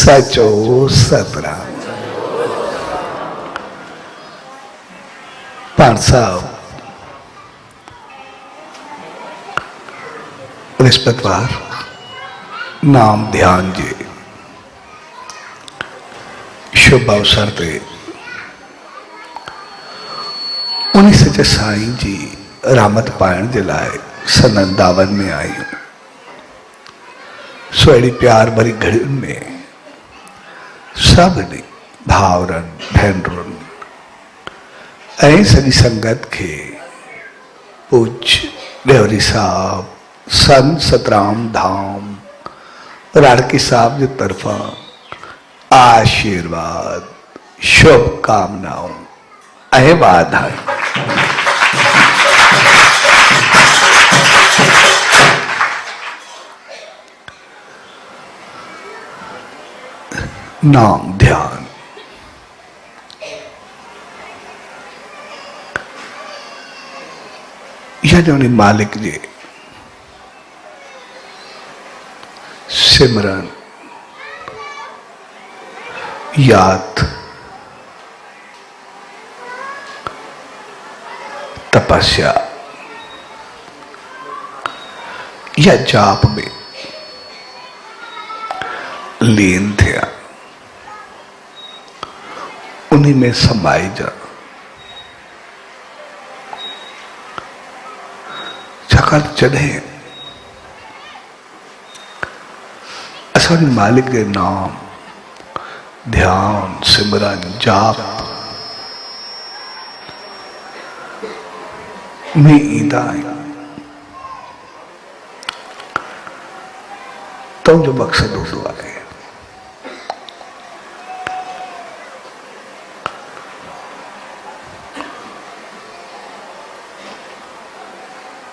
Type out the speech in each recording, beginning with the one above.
सचो सतराम। पाण साहब बृहस्पतिवार नाम ध्यान जी शुभ अवसर पे उन्हीं सचे साईं जी रामत पाइण जे लाए सनन दावन में आई हूं। सोड़ी प्यार भरी घड़ियुनि में सभिनी भावरन भेनरुन ऐं सॼी संगत के पूज्य देवरी साहब संत सतराम धाम राड़की साहब की तरफा आशीर्वाद शुभकामनाओं ऐं वाधायूं। नाम ध्यान यानी मालिक जी सिमरन याद तपस्या या जाप में लीन थे, उन्हीं में समाई जा। छाकाणि जॾहिं असांजे मालिक के नाम ध्यान सिमरन जाप में ईंदा आहियूं तो जो मक़सद हूंदो आहे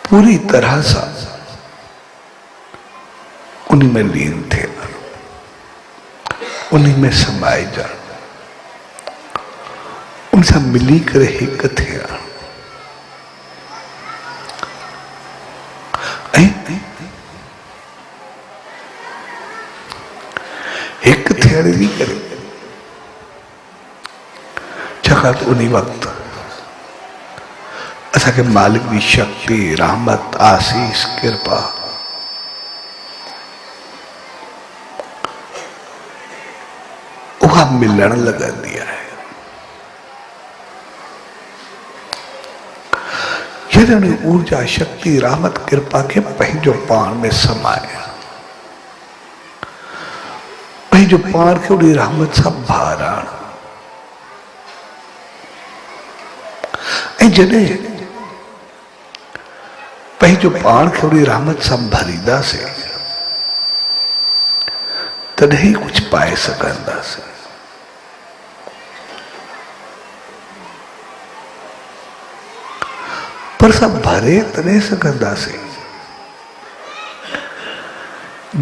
पूरी तरह से उन्हीं में लीन थे, उन्हीं में समाये जा, उनसे मिली कर हिक थे। हिक थियण जी करे छाकाणि उन्हीं वक्त असांखे मालिक की शक्ति रहमत आसीस कृपा वह मिलण लगंदी है। यदि ऊर्जा शक्ति रहमत कृपा के पंहिंजो पाण में समाया, पंहिंजो पाण के उड़ी रहमत सां भारण ऐं जॾहिं पंहिंजो पाण खे उड़ी रहमत सां भरींदासीं तॾहिं कुछ पाए सघंदासीं। पर सब भरे तॾहिं सघंदासीं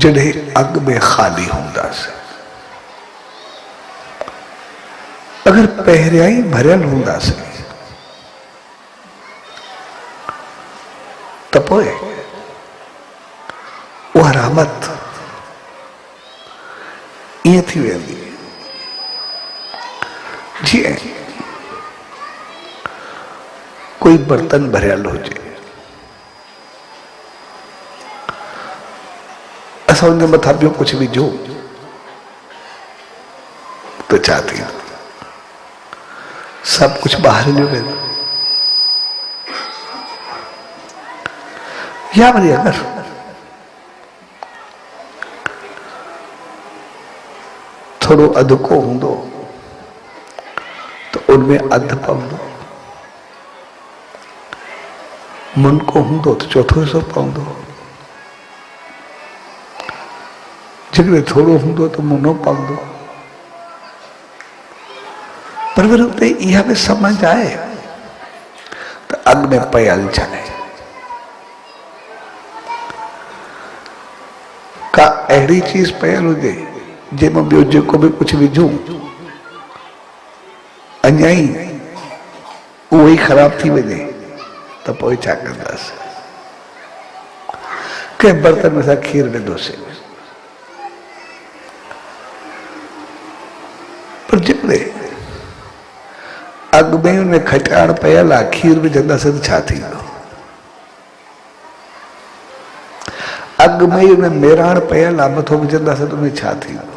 जॾहिं अॻ में ख़ाली हूंदासीं। अगर पहिरियां ई भरियल हूंदासीं त पोइ उहा रहमत ईअं थी वेंदी जीअं कोई बर्तन भरियल हुजे, असां उनजे मथां ॿियो कुछ विझूं त छा थी सब कुछ ॿाहिरि हलियो वेंदो। या वरी अगर थोड़ो अधको हूंदो तो उनमें अध पवंदो, मुनको हूंदो तो चौथो हिस्सो पवंदो, जेकॾहिं थोड़ो हूंदो तो मुनो पवंदो। पर वरी उते इहा बि समझ आहे त अॻ में पयल छॾे का अहिड़ी चीज पयल हुजे जंहिंमें ॿियो जेको बि कुछ विझूं अञा ई उहो ई ख़राब थी वञे त पोइ छा कंदासीं। कंहिं बर्तन में असां खीर विधोसीं जेकॾहिं अॻु में हुन में खटाइण पयल आहे, खीर विझंदासीं त छा थींदो? अॻु में हुन में मेराण पयल आहे, मथो विझंदासीं त हुन में छा थींदो?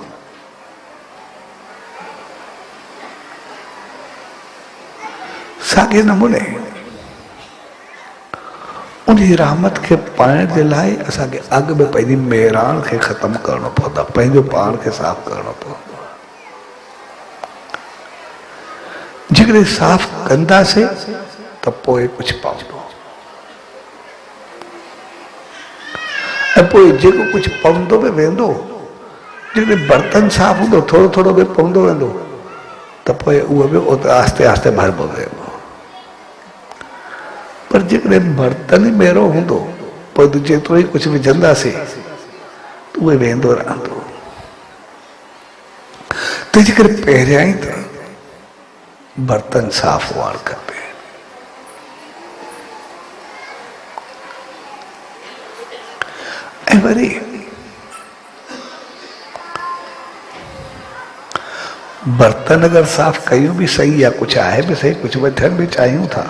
साॻे नमूने उन रहमत खे पाइण जे लाइ असांखे अॻु में पंहिंजी मेराण खे ख़तमु करणो पवंदो आहे, पंहिंजो पाण खे साफ़ करणो पवंदो आहे। जेकॾहिं साफ़ कंदासीं त पोइ कुझु पवंदो, ऐं पोइ जेको कुझु पवंदो बि वेंदो। जेकॾहिं बर्तन साफ़ हूंदो, थोरो थोरो बि पवंदो वेंदो, त पोइ उहो बि आस्ते आस्ते भरबो वेंदो। पर जेकॾहिं बर्तन ई मेरो हूंदो, पोइ जेतिरो ई कुझु विझंदासीं त उहे वेंदो रहंदो। तंहिंजे करे पहिरियां ई त बर्तन साफ़ हुअणु खपे। ऐं वरी बर्तन अगरि साफ़ कयूं बि सही आहे, कुझु आहे बि सही, कुझु वठण बि चाहियूं था,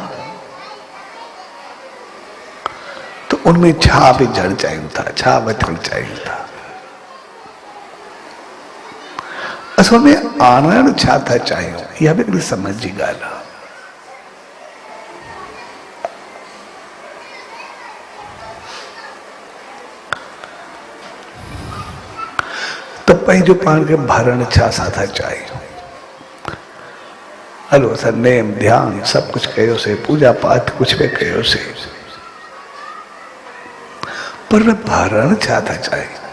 तो उनमें छा विझणु चाहियूं था, छा वठणु चाहियूं था, असल में आणणु छा था चाहियूं, इहा बि हिकिड़ी समझ जी ॻाल्हि आहे। त पंहिंजो पाण खे भरणु छा सां था चाहियूं? हलो असां नेम ध्यान सभु कुझु कयोसीं, पूजा पाठ कुझु बि कयोसीं, पर भरणु छा था चाहियूं?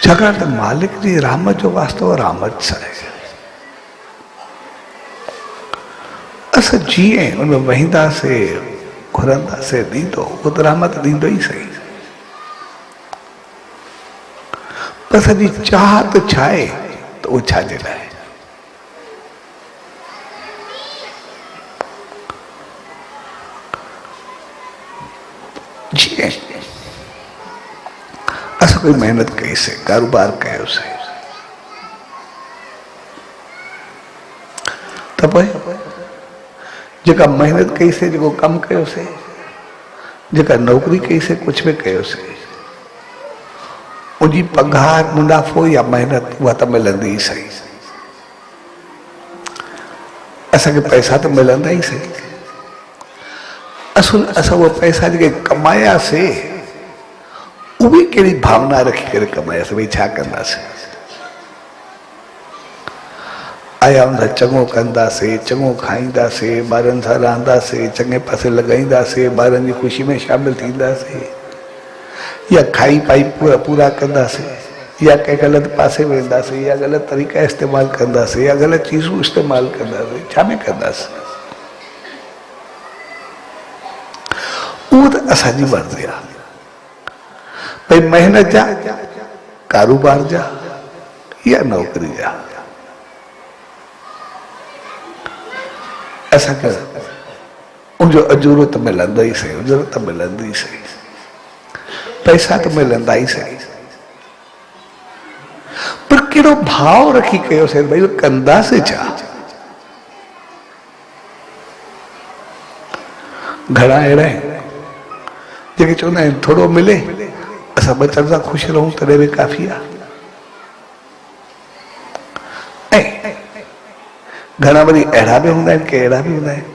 छाकाणि त मालिक जी रहमत जो वास्तो रहमत सां आहे। असां जीअं उनमें वहींदासीं, घुरंदासीं, ॾींदो, उहो त रहमत ॾींदो ई सही। पर असांजी चाहत छा आहे त उहो छाजे लाइ? जीअं असां कोई महिनत कईसीं, कारोबार कयोसीं, त पोइ जेका महिनत कईसीं, जेको कमु कयोसीं, जेका नौकरी कईसीं, कुझु बि कयोसीं, उनजी पघार, मुनाफ़ो या महिनत उहा त मिलंदी ई सही। असांखे पैसा त मिलंदा ई सही। असुल असां उहे पैसा जेके कमायासीं, उहे कहिड़ी भावना रखी करे कमायासीं, भई छा कंदासीं? आया हूंदा चङो कंदासीं, चङो खाईंदासीं, ॿारनि सां रहंदासीं, चङे पासे लॻाईंदासीं, ॿारनि जी ख़ुशी में शामिल थींदासीं, या खाई पाई पूरा कंदासीं, या कंहिं ग़लति पासे वेंदासीं, या ग़लति तरीक़ा इस्तेमालु कंदासीं, या ग़लति चीज़ूं इस्तेमालु कंदासीं, छा में कंदासीं? उहो त असांजी मर्ज़ी आहे। भई महिनत जा, कारोबार जा, या नौकरी जा, असांखे उनजो अजूरो त मिलंदो ई सही, उजरो त मिलंदो ई सही, पैसा त मिलंदा ई सही, पर कहिड़ो भाव रखी कयोसीं? भई कंदासीं छा? घणा अहिड़ा आहिनि जेके चवंदा आहिनि थोरो मिले, असां बचनि सां ख़ुशि रहूं तॾहिं बि काफ़ी आहे। ऐं घणा वरी अहिड़ा बि हूंदा आहिनि, के अहिड़ा बि हूंदा आहिनि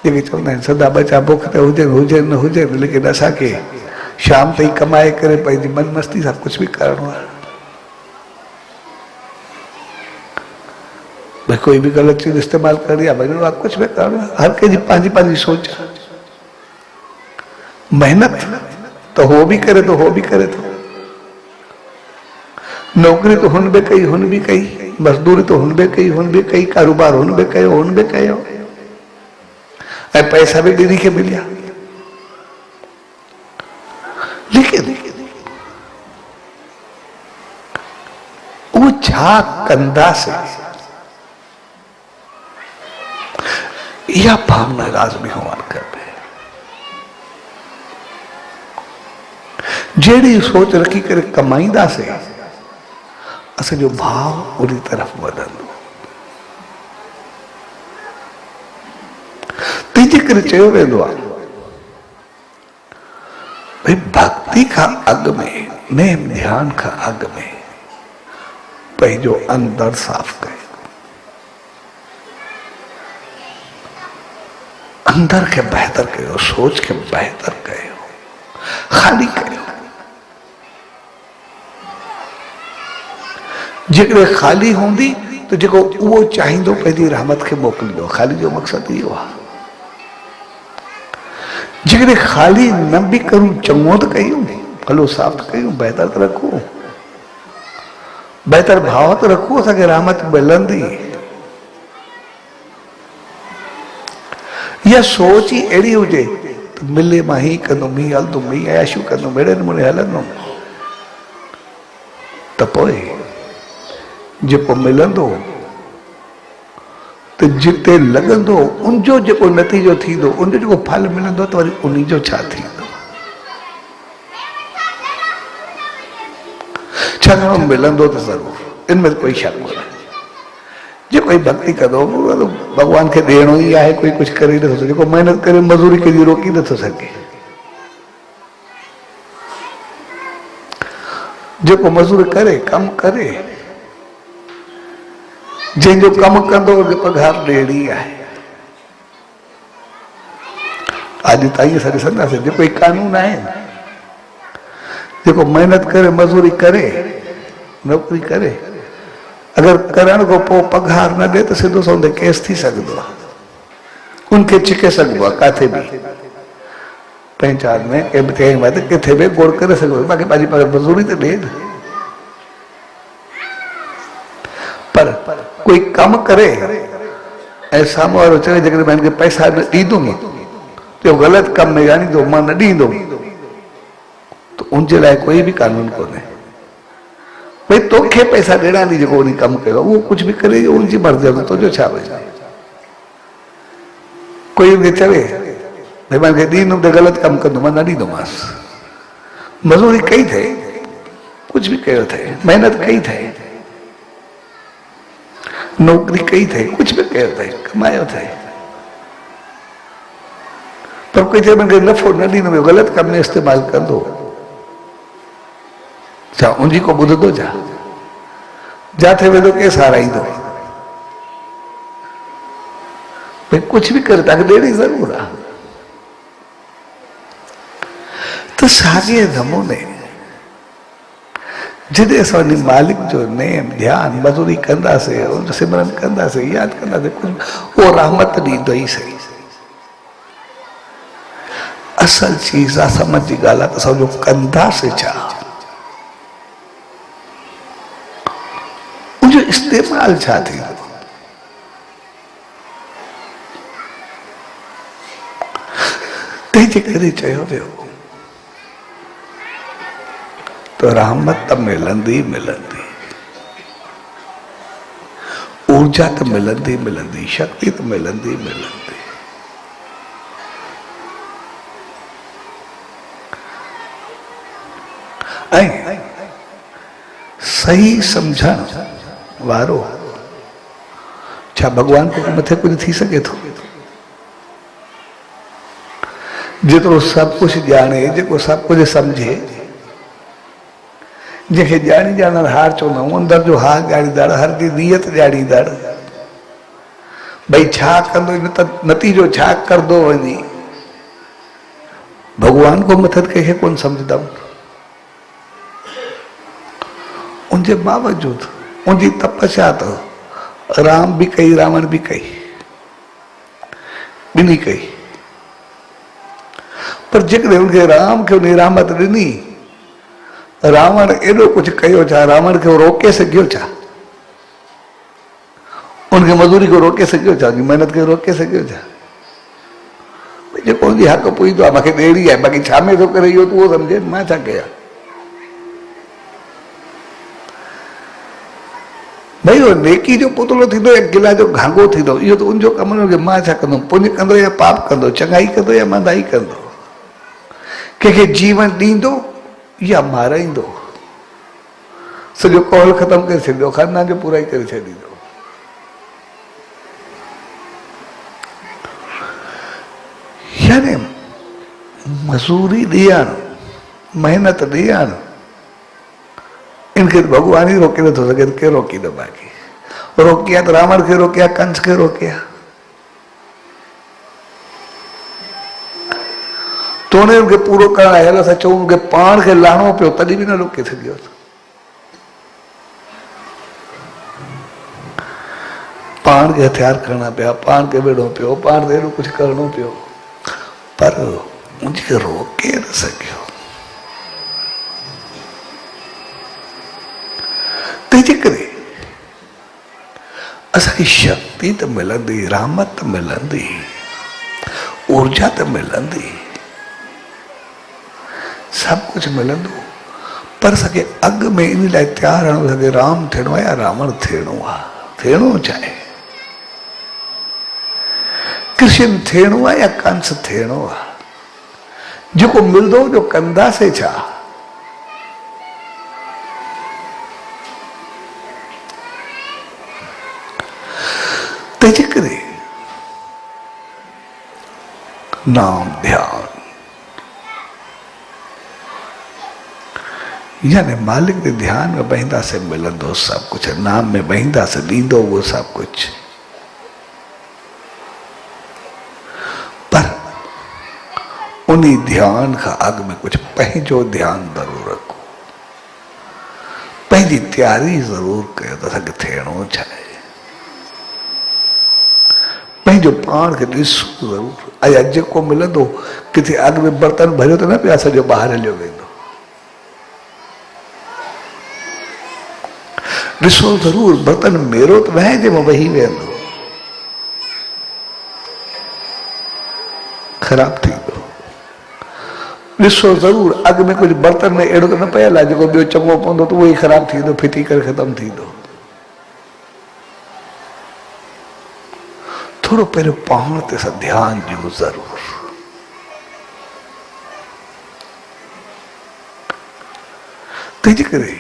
जेके चवंदा आहिनि सदा बचा बुख ते हुजनि, हुजनि न हुजनि, लेकिन असांखे शाम ताईं कमाए करे पंहिंजी मन मस्ती सां कुझु बि करिणो आहे। भई कोई बि ग़लति चीज़ इस्तेमालु करणी आहे, वञिणो आहे, कुझु बि करिणो आहे, हर कंहिंजी पंहिंजी पंहिंजी सोच आहे। मेहनत तो हो भी करे तो हो भी करे तो, नौकरी तो हुन भी कई हुन भी कई, मजदूरी तो हुन भी कई हुन भी कई, कारोबार हुन भी कयो हुन भी कयो, ऐं पैसा भी ॾिनी खे मिलिया। लेकिन वो छा कंदासीं, इहा भावना लाज़मी हुअणु खपे। जहिड़ी सोच रखी करे कमाईंदासीं असांजो भाव उन तरफ़ वधंदो। तंहिंजे करे चयो वेंदो आहे भई भक्ति खां अॻु में, नेम ध्यान खां अॻु में पंहिंजो अंदर साफ़ कयो, अंदर खे बहितर कयो, सोच खे बहितर कयो, ख़ाली कयो। जेकॾहिं ख़ाली हूंदी त जेको उहो चाहींदो पंहिंजी रहमत खे मोकिलींदो। ख़ाली जो मक़सदु इहो आहे। जेकॾहिं ख़ाली न बि करूं, चङो त कयूं, हलो साफ़ त कयूं, बहितर त रखूं, बहितर भाव त रखूं, असांखे रहमत मिलंदी। इहा सोच ई अहिड़ी हुजे त मिले मां ही कंदुमि, ही हलंदुमि, ही ऐशू कंदुमि, अहिड़े नमूने हलंदुमि त पोइ जेको मिलंदो त जिते लॻंदो उनजो जेको नतीजो थींदो, उनजो जेको फल मिलंदो त वरी उन जो छा थींदो? छाकाणि मिलंदो त ज़रूरु, इनमें कोई शक कोन्हे। जे कोई भक्ति कंदो भॻवान खे ॾियणो ई आहे, कोई कुझु करे नथो सघे, जेको महिनत करे मज़ूरी कंहिंजी रोकी नथो सघे, जेको मज़ूरी करे, कमु करे, जंहिंजो कमु कंदो उनखे पघार ॾियणी आहे। अॼु ताईं असां ॾिसंदासीं जेको ई कानून आहे, जेको महिनत करे, मज़ूरी करे, नौकरी करे, अगरि करण खां पोइ पघार न ॾे त सिधो संदे केस थी सघंदो आहे, उनखे छिके सघिबो आहे, किथे बि पहचान में कंहिं बि किथे बि गोड़ करे सघिबो आहे, बाक़ी पंहिंजी मज़ूरी त ॾे न। पर कोई कमु करे ऐं साम्हूं वारो चवे जेकॾहिं मां हिनखे पैसा न ॾींदुमि त ग़लति कम में आणींदो, मां न ॾींदुमि, त उनजे लाइ कोई बि कानून कोन्हे। भई तोखे पैसा ॾियणा नी, जेको उन कमु कयो उहो कुझु बि करे, उनजी मर्ज़ी आहे, तुंहिंजो छा वञे। कोई उनखे चवे भई मां हिनखे ॾींदुमि त ग़लति कमु कंदो, मां न ॾींदोमांसि। मज़ूरी कई अथई, कुझु बि कयो अथई, महिनत कई अथई, नौकरी कई अथई, कुझु बि कयो अथई, कमायो अथई, पर कोई चए मूंखे नफ़ो न ॾींदो, ग़लति कम में इस्तेमालु कंदो, छा उनजी को ॿुधंदो? छा जिथे वेंदो केस हाराईंदो? भई कुझु बि करे तव्हांखे ॾियणी ज़रूरु आहे। त साॻे नमूने जॾहिं असां वञी मालिक जो नेम ध्यान मज़ूरी कंदासीं, उनजो सिमरन कंदासीं, यादि कंदासीं, कुझु उहो रहमत ॾींदो ई सही। असल चीज़ आहे, समझ जी ॻाल्हि आहे त असांजो कंदासीं छा, उनजो इस्तेमालु छा थींदो। तंहिंजे करे चयो वियो तो रहमत त मिलंदी मिलंदी, ऊर्जा त मिलंदी मिलंदी, शक्ति त मिलंदी मिलंदी। ऐं सही सम्झण वारो छा भॻवान खां मथे कुझु थी सघे थो? जेतिरो सभु कुझु ॼाणे, जेको सभु कुझु सम्झे, जंहिंखे ॼाणी ॼाणण हार चवंदा आहियूं, अंदर जो हार ॼाणींदड़, हर जी नीयत ॼाणींदड़, भई छा कंदो, नतीजो छा करंदो वञी, भॻवान खां मथे कंहिंखे कोन सम्झंदा। उनजे बावजूदि उनजी तपस्या त राम बि कई, रावण बि कई, ॿिन्ही कई, पर जेकॾहिं उनखे राम खे उन रहमत ॾिनी, रावण एॾो कुझु कयो छा, रावण खे रोके सघियो छा? उनखे मज़ूरी को रोके सघियो छा? महिनत खे रोके सघियो छा? जेको उनजी हक़ पुॼंदो आहे मूंखे ॾियणी आहे, बाक़ी छा में थो करे इहो त उहो सम्झे, मां छा कयां। भई उहो नेकी जो पुतलो थींदो या गिला जो घांगो थींदो, इहो त उनजो कमु न, मां छा कंदुमि, पुण्य कंदो या पाप कंदो, चङाई कंदो या मंदाई कंदो। कंहिंखे जीवन ॾींदो या माराईंदो, सॼो कौल ख़त्म करे छॾींदो, खानदान जो पूरा ई करे छॾींदो। यानी मज़ूरी ॾियण, मेहनत ॾियण, इनखे भॻवान ई रोके नथो सघे, केरु रोकींदो? बाक़ी रोकिया त रावण खे रोकिया, कंस खे रोकिया, तोड़े खे पूरो करणु आहे। असां चऊं कि पाण खे लाहिणो पियो तॾहिं बि न रोके सघियो। पाण खे हथियार खणणा पिया, पाण खे विढ़ो पियो, पाण खे एॾो कुझु करणो पियो, पर उनखे रोके न सघियो। तंहिंजे करे असांखे शक्ति त मिलंदी, रहमत त मिलंदी, ऊर्जा त मिलंदी, सब कुछ मिलंदो, पर असांखे अॻु में इन लाइ तयारु रहणो सके राम थियणो आहे या रावण थियणो आहे, थियणो चाहे कृष्ण थियणो आहे या कंस थियणो आहे। जेको मिलंदो जो कंदासीं छा? तंहिंजे करे नाम ध्यान, यानी मालिक के ध्यान में बहिंदा से मिलंदो सब कुछ, नाम में बहिंदा से ॾींदो वो सब कुछ। पर उन्हीं ध्यान का अग में कुछ पंहिंजो ध्यान जरूर रखो, पंहिंजी तैयारी जरूर कयो त असांखे थियणो चाहे, पंहिंजो पाण खे ॾिसो जरूर। अया जेको मिलंदो किथे अॻ में बर्तन भरियो त न पिया सॼो ॿाहिरि हलियो वेंदो, ॾिसो जरूर बर्तन मेरो त वहे जे में वही वेंदो, ख़राब थींदो। ॾिसो जरूर अॻ में कुझु बर्तन में अहिड़ो त न पियल आहे जेको ॿियो चङो पवंदो त उहो ई ख़राब थींदो, फिटी करे ख़तमु थींदो। थोड़ो पहिरियों पाण ते सां ध्यानु ॾियो जरूर। तंहिंजे करे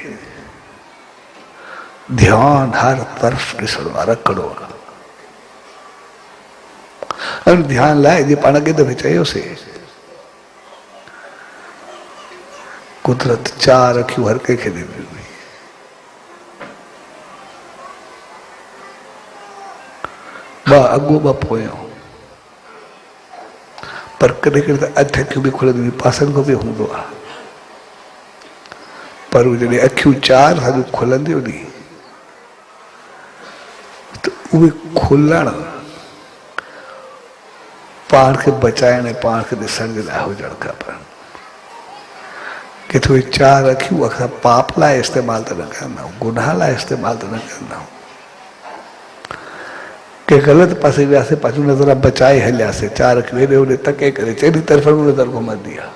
ध्यान हर तरफ़ ॾिसणो आहे, रखणो आहे। ध्यान लाइ जे पाण अॻे दफ़े चयोसीं, कुदरत चार अखियूं हर कंहिंखे ॾिनियूं हुई, ॿ अॻो ॿ पोयों, पर कॾहिं कॾहिं त अठ अखियूं बि खुलंदियूं, पासनि खां बि हूंदो आहे, पर जॾहिं अखियूं चार सां खुलंदियूं नी त उहे खुलण पाण खे बचाइण ऐं पाण खे ॾिसण जे लाइ हुजणु खपनि। किथे चार अखियूं असां पाप लाइ इस्तेमालु त न कंदा आहियूं, गुनाह लाइ इस्तेमालु त न कंदा आहियूं, के ग़लति पासे वियासीं, पाछो नज़र बचाए हलियासीं, चार अखियूं हेॾे होॾे तके करे चेरी तरफ़ नज़र घुमंदी आहे।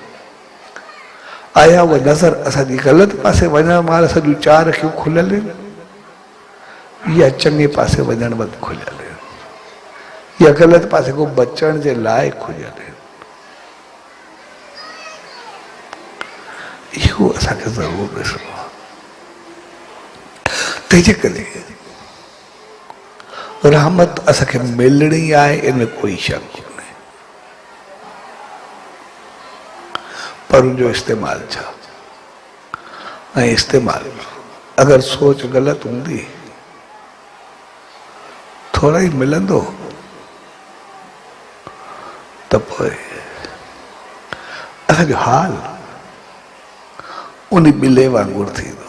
आया उहा नज़र असांजी ग़लति पासे वञण महिल सॼियूं चार अखियूं खुलियल आहिनि, या चङे पासे वञण वक़्तु खुलियल आहिनि, या ग़लति पासे को बचण जे लाइ खुलियल आहिनि। इहो असांखे ज़रूरु ॾिसणो आहे। तंहिंजे करे रहमत असांखे मिलणी आहे, इन कोई शक कोन्हे, पर उनजो इस्तेमालु छा? ऐं इस्तेमालु अगरि सोच ग़लति हूंदी थोड़ा ई मिलंदो त पोइ असांजो हाल उन ॿिले वांगुरु थींदो,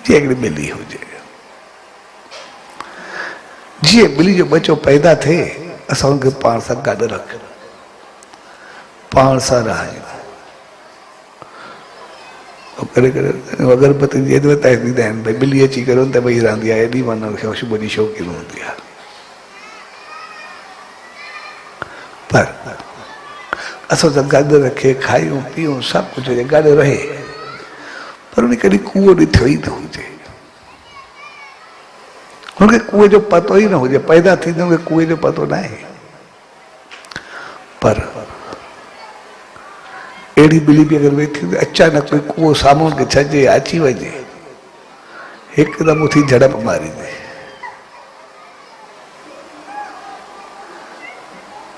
जीअं हिकिड़ी ॿिली हुजे, जीअं ॿिली जो बच्चो पैदा थिए असां हुनखे पाण सां गॾु रख, पाण सां रहायूं। कॾहिं कॾहिं अगरबत्ती जी एडवर्टाइज़ ॾींदा आहिनि, भई ॿिली अची करे त वेही रहंदी आहे, एॾी माना ख़ुशबू जी शौक़ीन हूंदी आहे, पर असां सां गॾु रखे, खायूं पीयूं सभु कुझु हुजे, गॾु रहे, पर उन कॾहिं कुओ ॾिठो ई न हुजे, हुनखे कुएं जो पतो ई न हुजे, पैदा थींदे हुनखे कुएं जो पतो न आहे। पर अहिड़ी ॿिली बि अगरि वेठी हुजे अचानक कोई कुओ साम्हूं खे छॾिजे अची वञे हिकदमि उथी झड़प मारींदी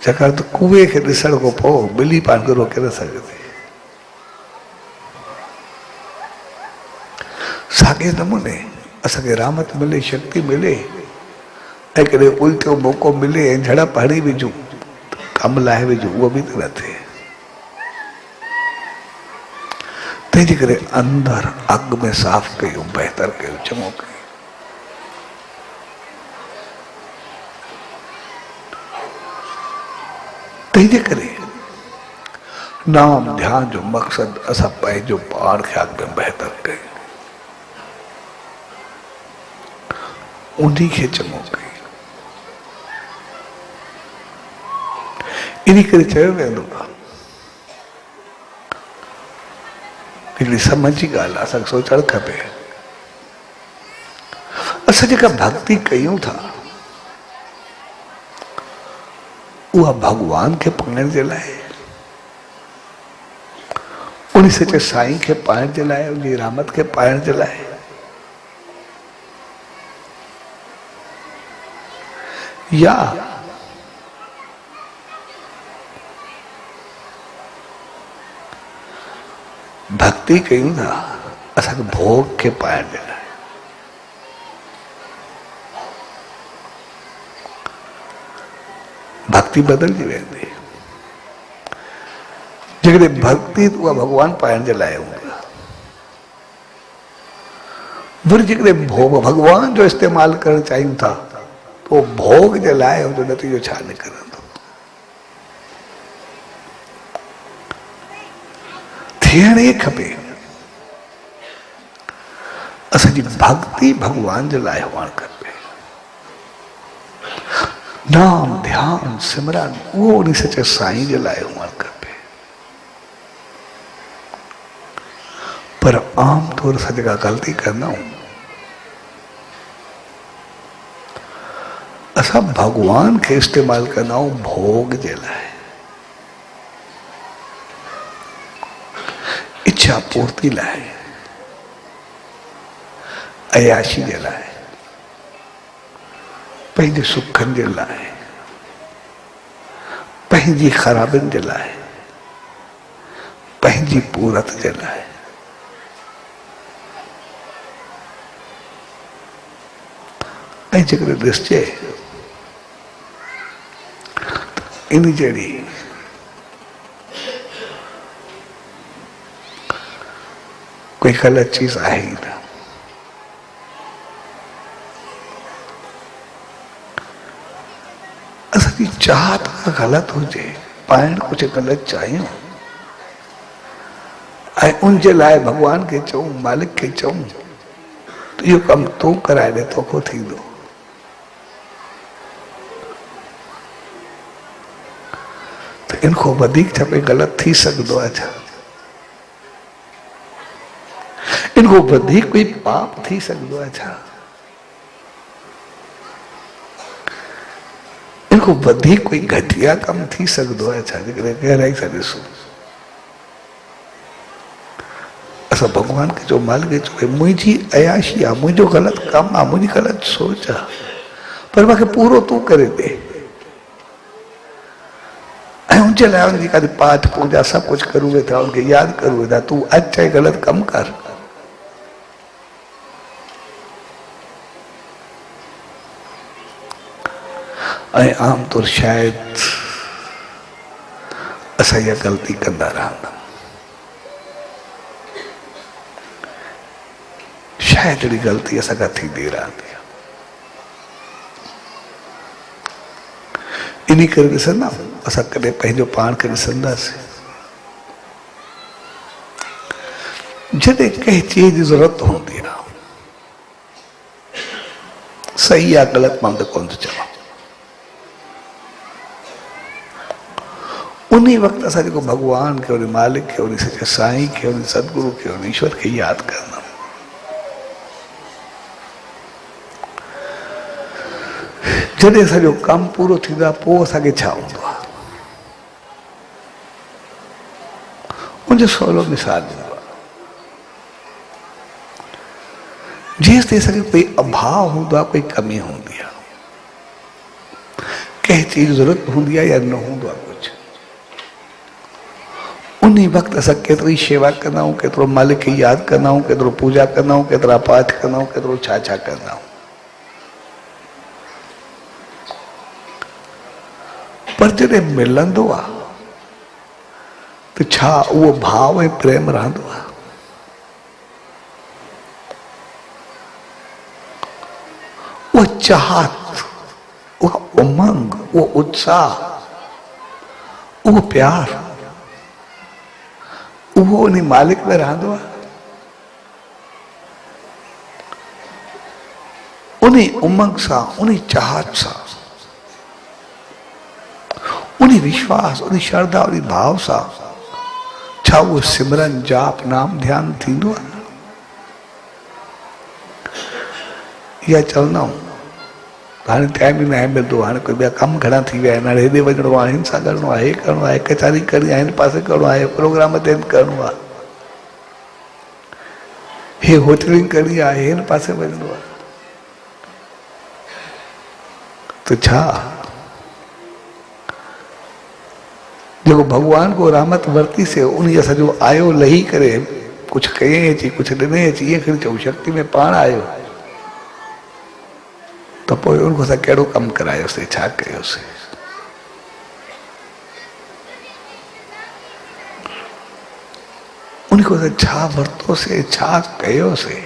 छाकाणि त कुए खे ॾिसण खां पोइ ॿिली पाण खे रोके न सघंदी। साॻे नमूने असांखे रहमत मिले शक्ति मिले ऐं कॾहिं उल्टियो मौक़ो मिले ऐं झड़प हणी विझूं कमु लाहे विझूं उहो बि त न थिए। तंहिंजे करे अंदरि अॻु में साफ़ कयूं बहितर कयूं चङो कयूं। तंहिंजे करे नाम ध्यान जो मक़सदु असां पंहिंजो पाण खे अॻु में बहितर कयूं उन्ही खे चङो कयूं। इन करे चयो वेंदो आहे हिकिड़ी समझ जी ॻाल्हि आहे असांखे सोचणु खपे असां जेका भक्ति कयूं था उहा भॻवान खे पाइण जे लाइ उन सचे साईं खे पाइण जे लाइ उनजी रहमत खे पाइण जे लाइ या भक्ति कयूं था असांखे भोग खे पाइण जे लाइ। भक्ति बदलजी वेंदी जेकॾहिं भक्ति उहा भॻवान पाइण जे लाइ हूंदी वरी जेकॾहिं भोग भॻवान जो इस्तेमालु करणु चाहियूं था तो भोग जे लाइ हुनजो नतीजो छा निकिरंदो थियण ई खपे। असांजी भक्ति भॻवान जे लाइ हुअणु खपे नाम ध्यान सिमरन उहो उन सचे साईं जे लाइ हुअणु खपे। पर आम तौर सां जेका ग़लती कंदा आहियूं असां भॻवान खे इस्तेमालु कंदा आहियूं भोग जे लाइ इच्छा पूर्ति लाइ अयाशी जे लाइ पंहिंजे सुखनि जे लाइ पंहिंजी ख़राबियुनि जे लाइ पंहिंजी पूरत जे लाइ ऐं जेकॾहिं ॾिसजे इन जहिड़ी कोई ग़लत चीज आहे ही न। असांजी चाहत ग़लत हुजे पाइण कुझु ग़लत चाहियूं ऐं उन जे लाइ भॻवान खे चऊं मालिक खे चऊं त इहो कमु तूं कराए ॾे तोखो थींदो त इन खां वधीक छा ग़लत थी सघंदो आहे छा इन खां वधीक कोई पाप थी सघंदो आहे छा इन खां वधीक कोई घटिया कमु थी सघंदो आहे छा जेकॾहिं गहराई सां ॾिसूं असां भॻवान खे जो मालिक खे चओ मुंहिंजी अयाशी आहे मुंहिंजो ग़लति कमु आहे मुंहिंजी ग़लति सोच आहे पर मूंखे पूरो तूं करे ॾे ऐं उनजे लाइ उनजी काॾे पाठ पूजा सभु कुझु करूं वेठा उनखे यादि करूं वेठा तूं अचु चाहे ग़लति कमु कर ऐं आमतौर शायदि असां इहा ग़लती कंदा रहंदा शायदि अहिड़ी ग़लती असां खां थींदी रहंदी आहे इन करे ॾिसंदा असां कॾहिं पंहिंजो पाण खे ॾिसंदासीं जॾहिं कंहिं चीज जी ज़रूरत हूंदी आहे सही आहे ग़लति मां त कोन थो चवां उन वक़्तु असां जेको भॻवान खे उन मालिक खे उन सचे साईं खे उन सतगुरु खे उन ईश्वर खे यादि कंदा जॾहिं असांजो कमु पूरो थींदो आहे पोइ असांखे छा हूंदो आहे मुझे सोलो मिसाल दूंगा। जिस देश के कोई अभाव होंदा, कोई कमी होंदी है, कई चीज जरूरत होंदी है या न होंदा कुछ, उन्हीं वक्त असां केतिरी शेवा कंदा आहियूं, केतिरो मालिक खे यादि कंदा आहियूं, केतिरो पूजा कंदा आहियूं, केतिरा पाठ कंदा आहियूं, केतिरो छा छा कंदा आहियूं। पर जॾहिं मिलंदो आहे त छा उहो भाव ऐं प्रेम रहंदो आहे? उहा चाहत, उहा उमंग, उहो उत्साह, उहो प्यार, उहो उन मालिक में रहंदो आहे? उन उमंग सां, उन चाहत सां, उन विश्वास, उन श्रद्धा, उन भाव सां छा उहो सिमरन जाप नाम ध्यान थींदो आहे? या चवंदा आहियूं हाणे टाइम ई न आहे मिलंदो, हाणे कोई ॿिया कम घणा थी विया आहिनि, हाणे हेॾे वञिणो आहे, हिन सां करिणो आहे, हे करिणो आहे, कचहरी करणी आहे, हिन पासे करिणो आहे, प्रोग्राम ते करिणो आहे, हे होटलिंग करणी आहे, हिन पासे वञिणो आहे। तो छा जेको भगवान को रहमत वरती से उन सॼो आयो लही करे कुछ कयईं अची, कुछ ॾिनई अची, ईअं खणी चऊं शक्ति में पाण आयो, तो पोइ उनको असां कहिड़ो कमु करायोसीं, छा कयोसीं? उनको असां छा वरितोसीं, छा कयोसीं?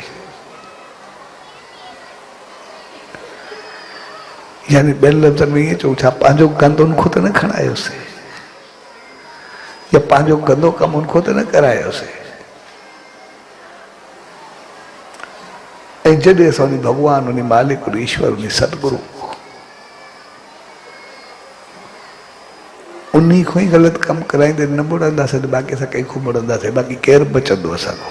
यानी ॿियनि लफ़्ज़नि में ईअं चऊं, छा पंहिंजो गंद उनको त न खणायोसीं, या पंहिंजो गंदो कमु उनको त न करायोसीं? ऐं जॾहिं असां उन भॻवान, उन मालिक, उन ईश्वर, उन सतगुरु उन्हीं खां ई ग़लति कमु कराईंदे न मुड़ंदासीं त बाक़ी असां कंहिंखां मुड़ंदासीं, बाक़ी केरु बचंदो असांजो?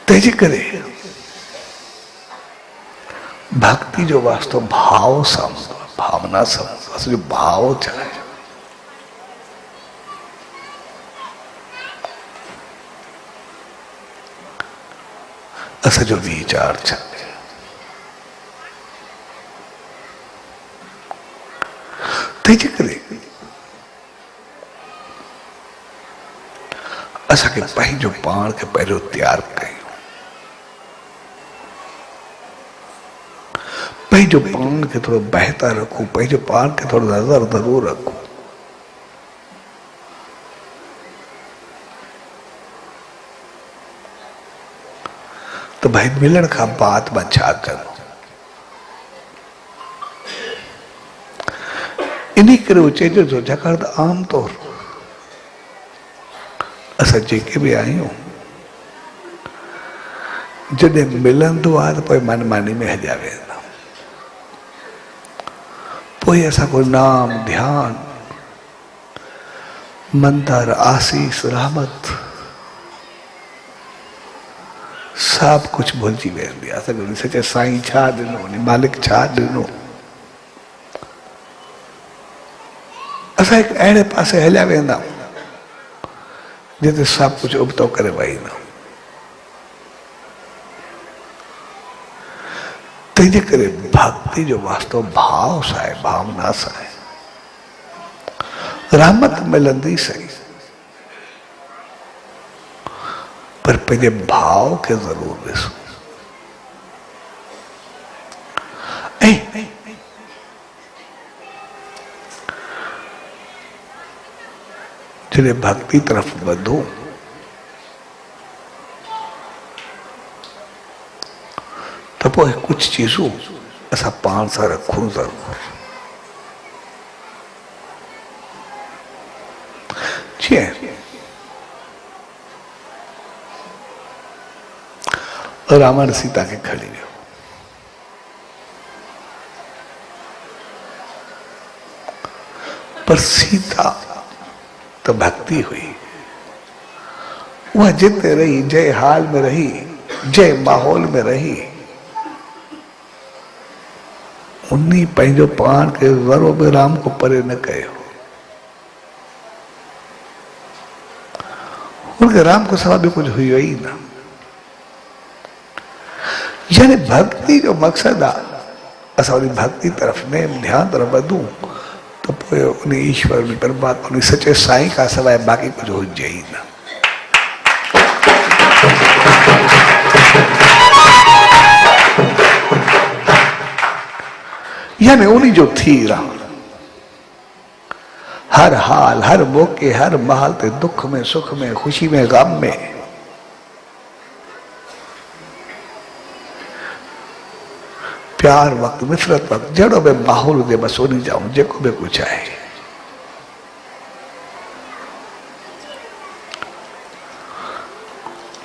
तंहिंजे करे भक्ति जो वास्तो भाव सां हूंदो आहे, भावना सां हूंदो आहे। असांजो भाव छा आहे? असांजो वीचार छा आहे? तंहिंजे करे असांखे पंहिंजो पाण खे पहिरियों तैयार कयूं, पंहिंजो पाण खे थोरो बहितर रखूं, पंहिंजो पाण खे थोरो नज़र ज़रूर रखूं। तो भाई मिलण खां बाद मां छा करूं? इन करे उहो चइजो, छाकाणि त आम तौर असां जेके बि आहियूं, जॾहिं मिलंदो आहे त पोइ मनमानी में हलिया वेंदा, पोइ असां को नाम ध्यान मंतर आसीस रहमत सभु कुछ भुलिजी वेंदी आहे। असांखे सचे साईं छा ॾिनो, मालिक छा ॾिनो, असां हिकु अहिड़े पासे हलिया वेंदा जिते सभु कुछ उबतो करे वहींदा। तंहिंजे करे भक्ति जो वास्तो भाव सां आहे, भावना सां आहे। रहमत मिलंदी सही, पर पंहिंजे भाव खे ज़रूर ॾिसो। ऐं जॾहिं भक्ति तरफ़ वधो त पोइ कुछ चीज़ूं असां पाण सां रखूं ज़रूर। जीअं रावण सीता खे खणी वियो, पर सीता तो भक्ति हुई, वह जिते रही, जय हाल में रही, जय माहौल में रही, उन्हीं पंहिंजो पान के ज़रो बि राम को परे न कयो। उनके राम को सवा भी कुछ हुई ही ना। यानी भक्ति जो मकसद आ, असां उन भक्ति तरफ में ध्यान तरफ वधूं तो पोइ उन ईश्वर उन परमात्मा उन सचे साईं का सवाइ बाक़ी कुछ हुजे ही ना। यानी उन्हीं जो थी रहा हर हाल हर मौके हर महल ते दुख में सुख में खुशी में गम में प्यार वक्त नफ़रत वक्त जड़ो भी माहौल हुजे बस उन्हीं जाऊं जेको भी कुछ है।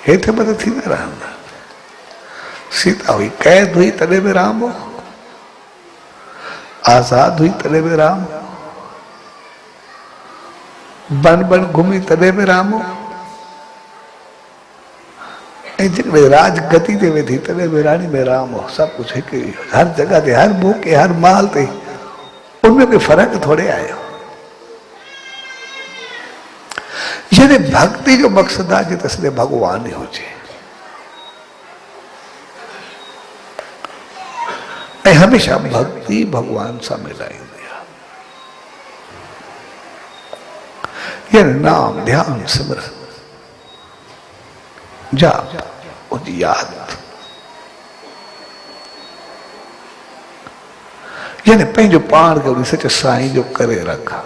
हेठि मथे थी न रहंदा। सीता हुई कैद हुई तॾहिं बि राम हो, आजाद हुई तॾहिं बि राम हो, बन बन घुमी तॾहिं बि राम हो, ऐं जेकॾहिं राजगति ते वेठी तॾहिं बि राणी में राम हो। सभु कुझु हिकु ई हर जगह ते हर मौके हर महल ते उनमें कोई फर्क थोड़े आयो। यानी भक्ति जो मकसद आहे त सॼे भगवान ई हुजे ऐं हमेशा भक्ति भगवान सां मिलाईंदी आहे। यानी नाम ध्यान सिमरन जाप उनकी याद, यानी पंहिंजो पाण खे उन सच साईं जो करे रखा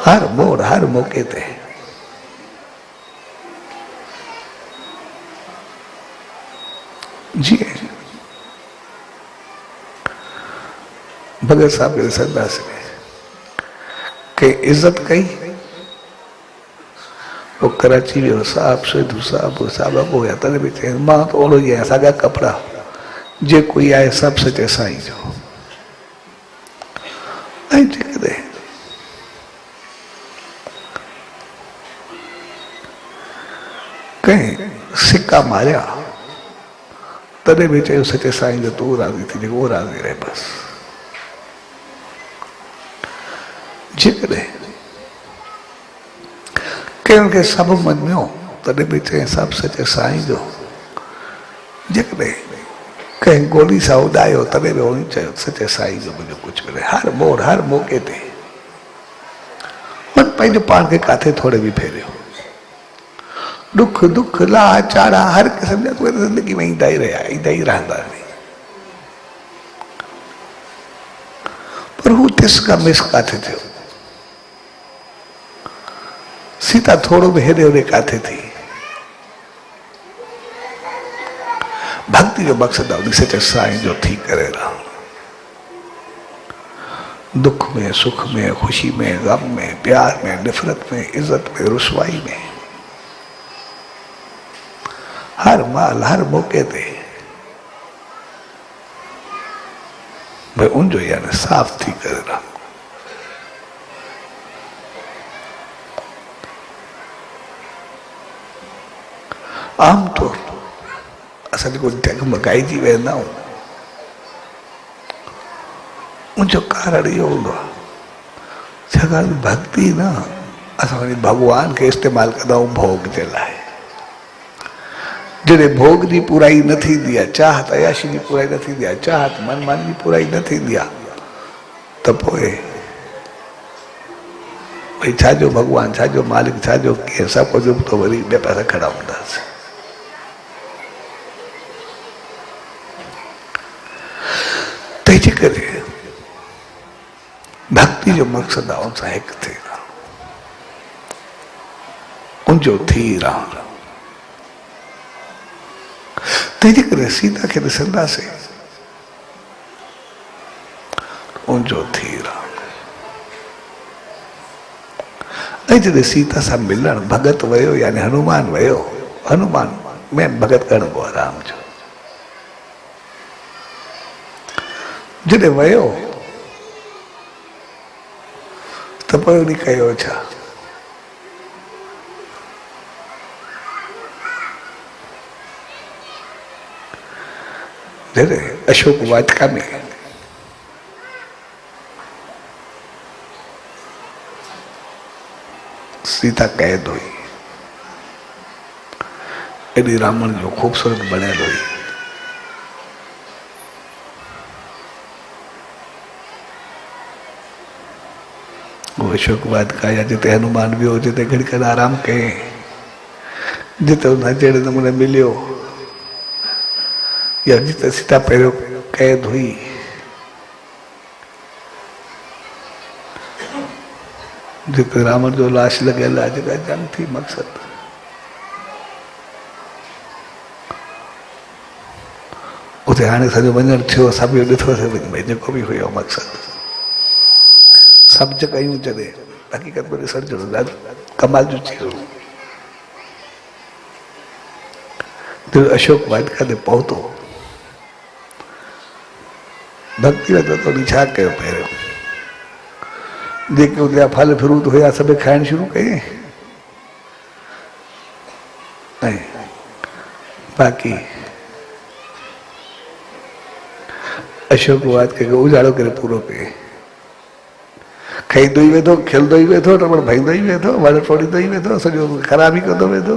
हर मोड़ हर मौके ते। जी भगत साहब के सरदास के इज्जत कई वो कराची वियो साहब सिद्धू साहब साहब अॻो तॾहिं बि चई मां त ओड़ो ई आहियां साॻा कपिड़ा जे कोई आहे सभु सचे साईं जो। ऐं जेकॾहिं कंहिं सिक्का मारिया तॾहिं बि चयो सचे साईं जो तूं राज़ी थी जेको राज़ी रहे बस। जेकॾहिं कंहिं खे सभु मञियो तॾहिं बि चई सभु सचे साईं जो। जेकॾहिं कंहिं गोली सां उॾायो तॾहिं बि उन चयो सचे साईं जो मुंहिंजो कुझु मिले। हर मोड़ हर मौके ते मन पंहिंजो पाण खे काथे थोरे बि फेरियो। दुख दुख लाचारा हर क़िस्म जा कोई ज़िंदगी में ईंदा ई रहिया ईंदा ई रहंदा। पर हू तिस का मिस काथे थियो। सीता थोड़ो भी हेॾे होॾे काथे थी। भक्ति जो मकसद आहे सचे साईं जो थी करे रहूं। दुख में सुख में खुशी में गम में प्यार में नफरत में इज्जत में रुसवाई में हर माल हर मौके ते भाई उनजो यानी साफ थी करे रहूं। आमतौर असां जेको डगमगाइजी वेंदा आहियूं उनजो कारण इहो हूंदो आहे छाकाणि भक्ति न असां वञी भॻवान खे इस्तेमालु कंदा आहियूं भोग जे लाइ। जॾहिं भोग जी पूराई न थींदी आहे चाहत अयाशी जी पूराई न थींदी आहे चाहत मनमानी जी पूराई न थींदी आहे त पोइ भई छाजो भॻवानु छाजो मालिक छाजो कीअं सभु कुझु तो वरी ॿिए पासे खड़ा हूंदासीं। तंहिंजे करे भक्ति जो मकसद आहे उनसां हिकु थी रहो उनजो थी रहो। तंहिंजे करे सीता खे ॾिसंदासीं उनजो थी रहो। ऐं जॾहिं सीता सां मिलण भगत वियो यानी हनुमान वियो हनुमान में भगत करणो आहे राम जो। जॾहिं वियो त पोइ उन कयो छा जॾहिं अशोक वाटिका में सीता कैद हुई। एडी रावण जो खूबसूरत बनेल हुई। वो अशोक बाद कया जिते हनुमान भी हो, जिते घड़ी कर आराम कहे, जिते उन्हें जड़े नमूने मिलियो, या जिते सीता पहले कैद हुई, जिते रावण जो लाश लगे जगह जंग थी मकसद। उते हाणे सॼो वञण थियो, सभु इहो ॾिठो भई जेको बि हुयो मक़सदु सभु जॻहियूं जॾहिं हक़ीक़त में ॾिसण जो ॾाढो कमाल जो चीज़ हो। तो अशोक वाटिका ते पहुतो, भक्ति में तो छा कयो पहिरियों, जेके उते फल फ्रूट हुया सभु खाइण शुरू कये, ऐं बाक़ी अशोक वाटिका खे उजाड़ो करे पूरो कये। खाईंदो ई वेठो, खिलंदो ई वेठो, टपड़ भाईंदो ई वेठो, वण टोड़ींदो ई वेठो, सॼो ख़राब ई कंदो वेठो,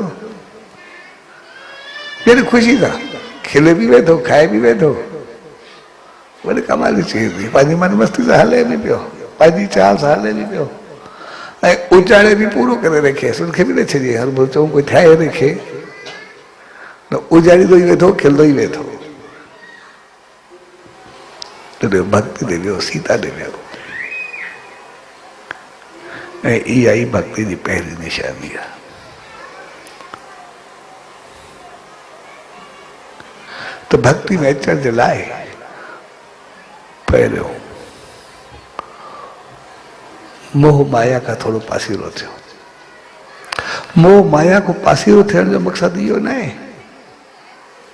ॼण ख़ुशी सां खिले बि वेठो, खाए बि वेठो। वॾी कमाल जी चीज़ हुई, पंहिंजी मन मस्ती सां हले बि पियो, पंहिंजी चाल सां हले बि पियो, ऐं उजाड़े बि पूरो करे रखेसि। उनखे बि न छॾिजे हर भुल चऊं कोई ठाहे रखे, न उजाड़ींदो ई वेठो, खिलंदो ई वेठो। भक्ति दे वियो, सीता दे वियो, ऐं इहा ई भक्ति जी पहिरीं निशानी आहे। तो भक्ति में अचण जे लाइ पहिरियों मोह माया का थोड़ो पासीरो थियो। मोह माया को पासीरो थियण जो मक़सदु इहो न आहे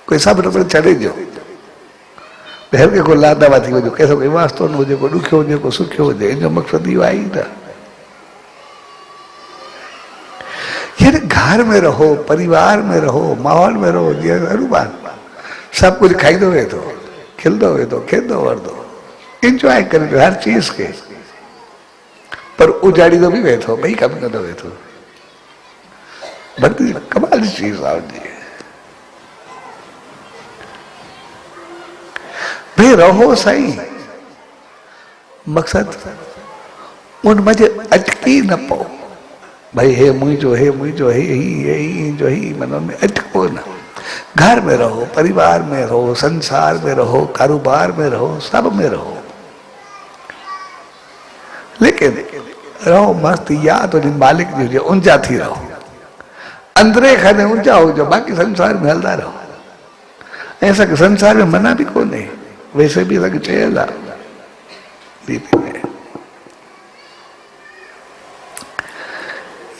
कोई सभु नंबर छॾे ॾियो, हर को लादावा थी वञो, कंहिंसां कोई वास्तो न हुजे, कोई ॾुखियो हुजे, कोई सुखियो हुजे, इन जो मक़सदु इहो आहे ई न। यानी घर में रहो, परिवार में रहो, माहौल में रहो, जीअं हनुमान सब कुछ खाईंदो वेठो, खिलंदो वेठो, खेॾंदो वरंदो, इंजॉय करे हर चीज के, पर उजाड़ींदो बि वेठो, ॿई कम कंदो वेठो। भक्ति कमाल जी चीज आहे जी। भाई रहो सही, मक़सद उन मजे अटकी न पो, भाई हे मुझो, हे मुझो, हे जो ही मन में अटको न। घर में रहो, परिवार में रहो, संसार में रहो, कारोबार में रहो, सब में रहो, लेकिन रहो मस्त याद और मालिक जी हुजे, ऊंचा थी रहो, अंदरे खाने ऊंचा हो जो, बाकी संसार में हलदा रहो। ऐसा कि संसार में मना भी कोने, वैसे भी असांखे चयल आहे नीति में,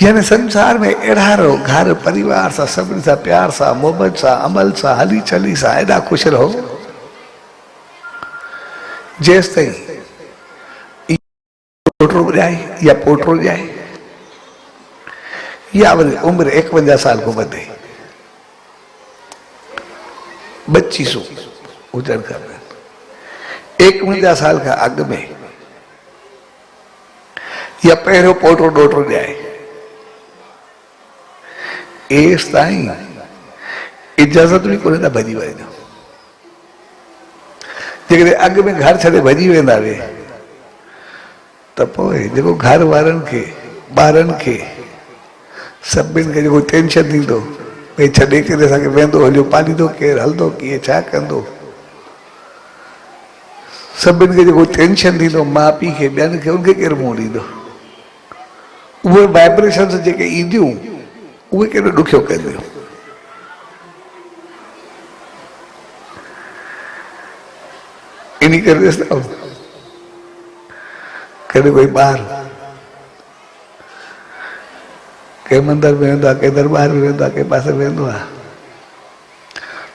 यानी संसार में अहिड़ा रहो, घर परिवार सां सभिनी सां प्यार सां, मोहब्बत सां, अमल सां, हली चली सां एॾा ख़ुशि रहो जेसि ताईं पोटो ॼाए या पोटो ॼाए या वरी उमिरि 51 साल को वधे, 25 हुजण खपे, 51 साल खां अॻु में या पहिरियों पोटो ॾोटो ॼाए, एसि ताईं इजाज़त बि कोन्हे त भॼी वञो। जेकॾहिं अॻु में घर छॾे भॼी वेंदा वे त पोइ जेको घर वारनि खे, ॿारनि खे, सभिनि खे जेको टेंशन थींदो, भई छॾे करे असांखे वेंदो हलियो, पालींदो केरु, हलंदो कीअं, छा कंदो, सभिनि खे जेको टेंशन थींदो माउ पीउ खे, ॿियनि खे, उनखे केरु मुंहुं ॾींदो। उहे वाइब्रेशन्स जेके ईंदियूं उहे केॾो ॾुखियो कंदियूं। इन करे ॾिसंदो कॾहिं कोई ॿार कंहिं मंदर में वेंदो आहे, कंहिं दरबार में वेंदो आहे, कंहिं पासे वेंदो आहे,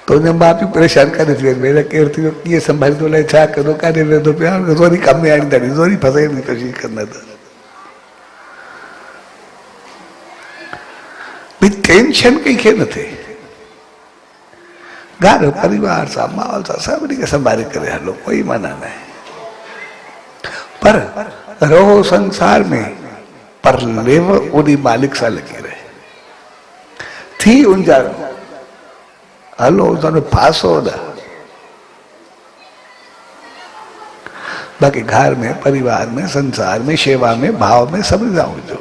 त उन माउ पीउ परेशान काॾे थी वञे, केरु थी वियो, कीअं संभालींदो, अलाए छा कंदो, काॾे वेंदो पियो, ज़ोरी कम में आणींदा, ज़ोरी फसाइण जी कोशिशि कंदा त टेंशन कंहिंखे न थिए। घर परिवार सां, माहौल सां सभिनी खे संभाले करे हलो, कोई मना न आहे, पर रहो संसार में पर लेव उन्हीं मालिक सां लगी रहे थी उनजा हलो उन्होंने फांसो न। बाक़ी घर में परिवार में संसार में सेवा में भाव में सब ना हुजो।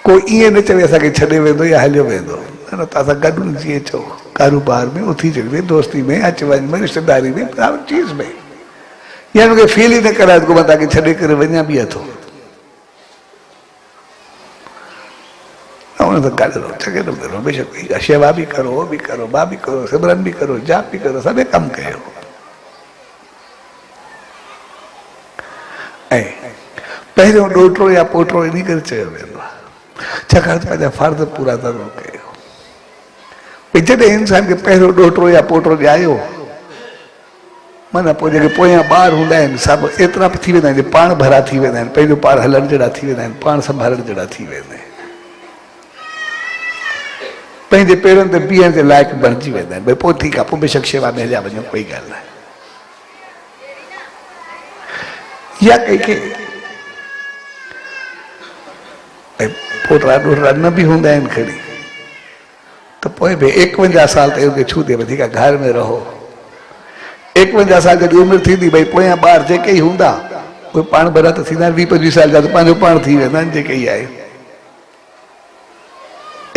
कोई ईअं न चवे असांखे छॾे वेंदो या हलियो वेंदो, न तव्हां सां गॾु जीअं चओ कारोबार में उथी चढ़े दोस्ती में अच वञ में रिश्तेदारी में हर चीज में, या मूंखे फील ई न कराए को मां तव्हांखे छॾे करे वञा बि हथो उन सां गॾु रहो चङे नमूने रहो बेशक शेवा बि करो वो बि करो बा बि करो सिमरन बि करो जाप बि करो सभु कमु कयो। ऐं पहिरियों ॾोहिटो या पोटो इन करे चयो वेंदो आहे छाकाणि त पंहिंजा फर्ज़ पूरा ज़रूरु कयो। भई जॾहिं इंसान खे पहिरियों ॾोहिटो या पोटो ॼायो माना पोइ जेके पोयां ॿार हूंदा आहिनि सभु एतिरा बि थी वेंदा आहिनि पाण भरा थी वेंदा आहिनि, पंहिंजो पाण हलण जहिड़ा थी वेंदा आहिनि, पाण संभालण जहिड़ा थी वेंदा आहिनि, पंहिंजे पेरनि ते बीहण जे लाइक़ु बणिजी वेंदा आहिनि। भई पोइ ठीकु आहे पोइ बेशक शेवा में हलिया वञो कोई ॻाल्हि न आहे। या कंहिंखे पोटरा ॾोहिटा न बि हूंदा आहिनि खणी त पोइ बि 51 साल ते उनखे छू थिए वधीक घर में रहो। 51 साल जॾहिं उमिरि थींदी भई पोयां ॿार जेके ई हूंदा उहे पाण भरा त थींदा 20-25 साल जा त पंहिंजो पाण थी वेंदा आहिनि जेके ई आहे